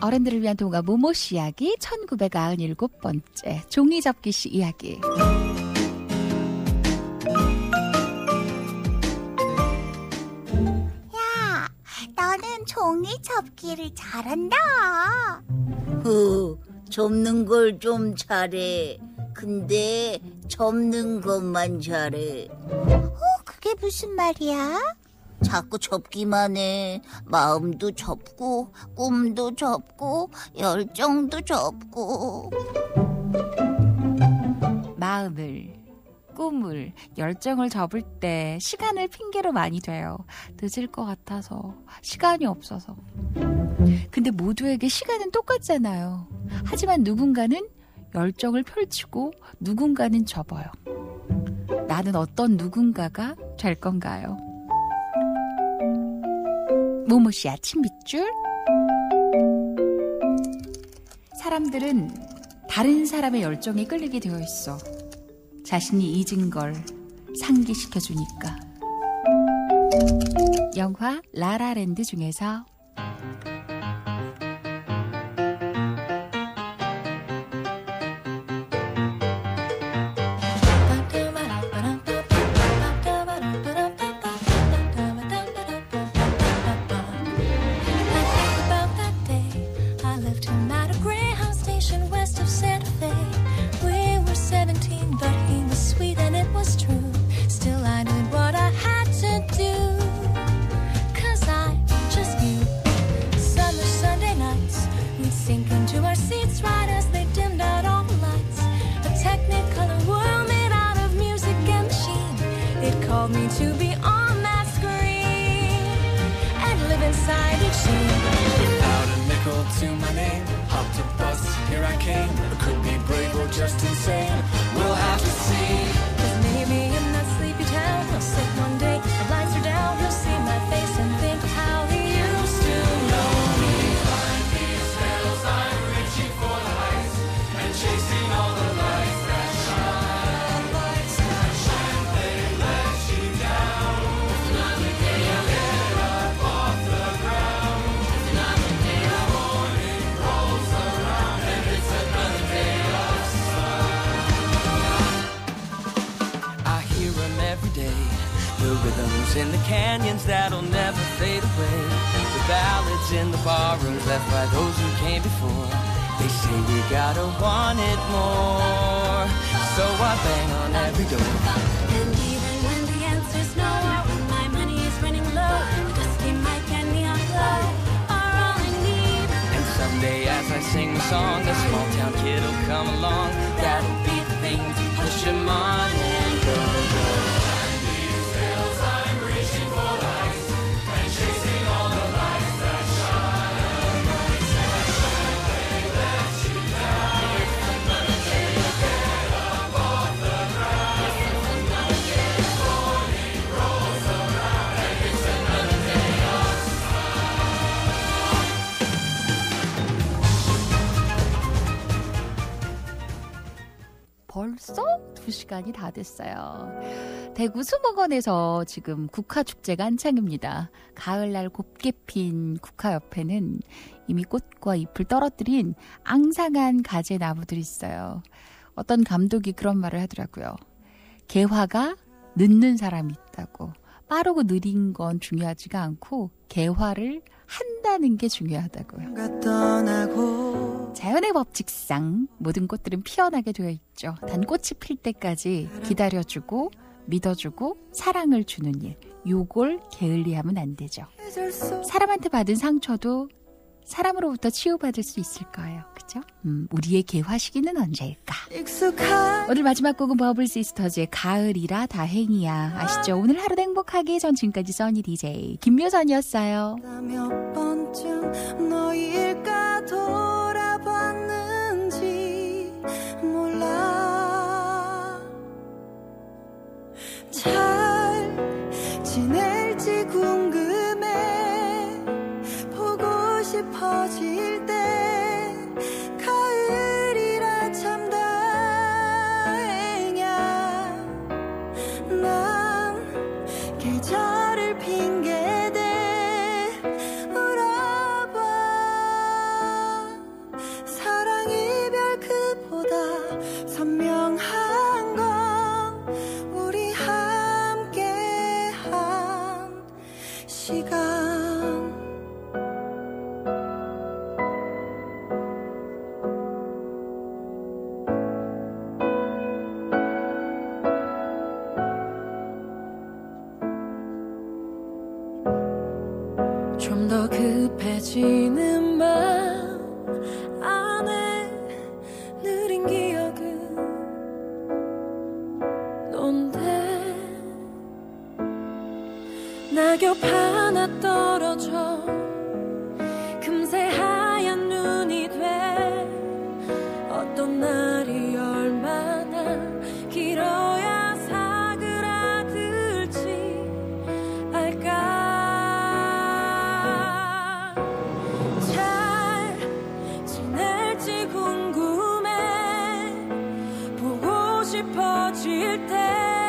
어른들을 위한 동화 모모씨 이야기 1997번째 종이접기씨 이야기. 야, 너는 종이접기를 잘한다. 접는 걸 좀 잘해. 근데 접는 것만 잘해. 그게 무슨 말이야? 자꾸 접기만 해. 마음도 접고 꿈도 접고 열정도 접고. 마음을, 꿈을, 열정을 접을 때 시간을 핑계로 많이 돼요. 늦을 것 같아서, 시간이 없어서. 근데 모두에게 시간은 똑같잖아요. 하지만 누군가는 열정을 펼치고 누군가는 접어요. 나는 어떤 누군가가 될 건가요? 모모씨 아침 밑줄. 사람들은 다른 사람의 열정에 끌리게 되어 있어. 자신이 잊은 걸 상기시켜주니까. 영화 라라랜드 중에서 to be on that screen and live inside each scene. Without a nickel to my name, hopped a bus, here I came. I could be brave or just insane. We'll have to see. 'Cause maybe in that sleepy town, I'll sit one day, the lights are down, you'll see my face and think of how he used to know me. Behind these hills, I'm reaching for the heights and chasing all the lights that shine. Lights that shine, they let you down. Another day I'll get up off the ground. Another day the morning rolls around and it's another day of sun. I hear them every day. The rhythms in the canyons that'll never fade away. The ballads in the barrooms left by those who came before. They say we gotta want it more. So I bang on every door. And even when the answer's no, when my money is running low, the dusty mic and neon glow are all I need. And someday as I sing the song, a small town kid'll come along. That'll be the thing to push him on and go. Behind these hills, I'm reaching for the heights and chasing all the lights that shine. Lights that shine, they let you down. Another day you get up off the ground. Another day the morning rolls around and it's another day of 벌써 2시간이 다 됐어요. 대구 수목원에서 지금 국화축제가 한창입니다. 가을날 곱게 핀 국화 옆에는 이미 꽃과 잎을 떨어뜨린 앙상한 가지 나무들이 있어요. 어떤 감독이 그런 말을 하더라고요. 개화가 늦는 사람이 있다고. 빠르고 느린 건 중요하지가 않고 개화를 한다는 게 중요하다고요. 자연의 법칙상 모든 꽃들은 피어나게 되어 있죠. 단 꽃이 필 때까지 기다려주고 믿어주고 사랑을 주는 일. 요걸 게을리하면 안 되죠. 사람한테 받은 상처도 사람으로부터 치유받을 수 있을 거예요. 그죠? 우리의 개화 시기는 언제일까? 오늘 마지막 곡은 버블 시스터즈의 가을이라 다행이야. 아시죠? 오늘 하루도 행복하게. 전 지금까지 써니 DJ 김묘선이었어요. 몇 번쯤 너일까 돌아봤는지 몰라. 잘 지낼지 궁금해. 보고 싶어질 때 가을이라 참 다행이야. 난 계절을 핑계대 울어봐. 사랑 이별 그보다 선명한 건 우리 함께한 시간. 좀 더 급해지는 마음 안에 느린 기억은 넌데 낙엽 하나 떨어져 금세 하얀 눈이 돼. 어떤 날이 얼마나 길어야 사그라들지 알까. 잘 지낼지 궁금해. 싶어질 때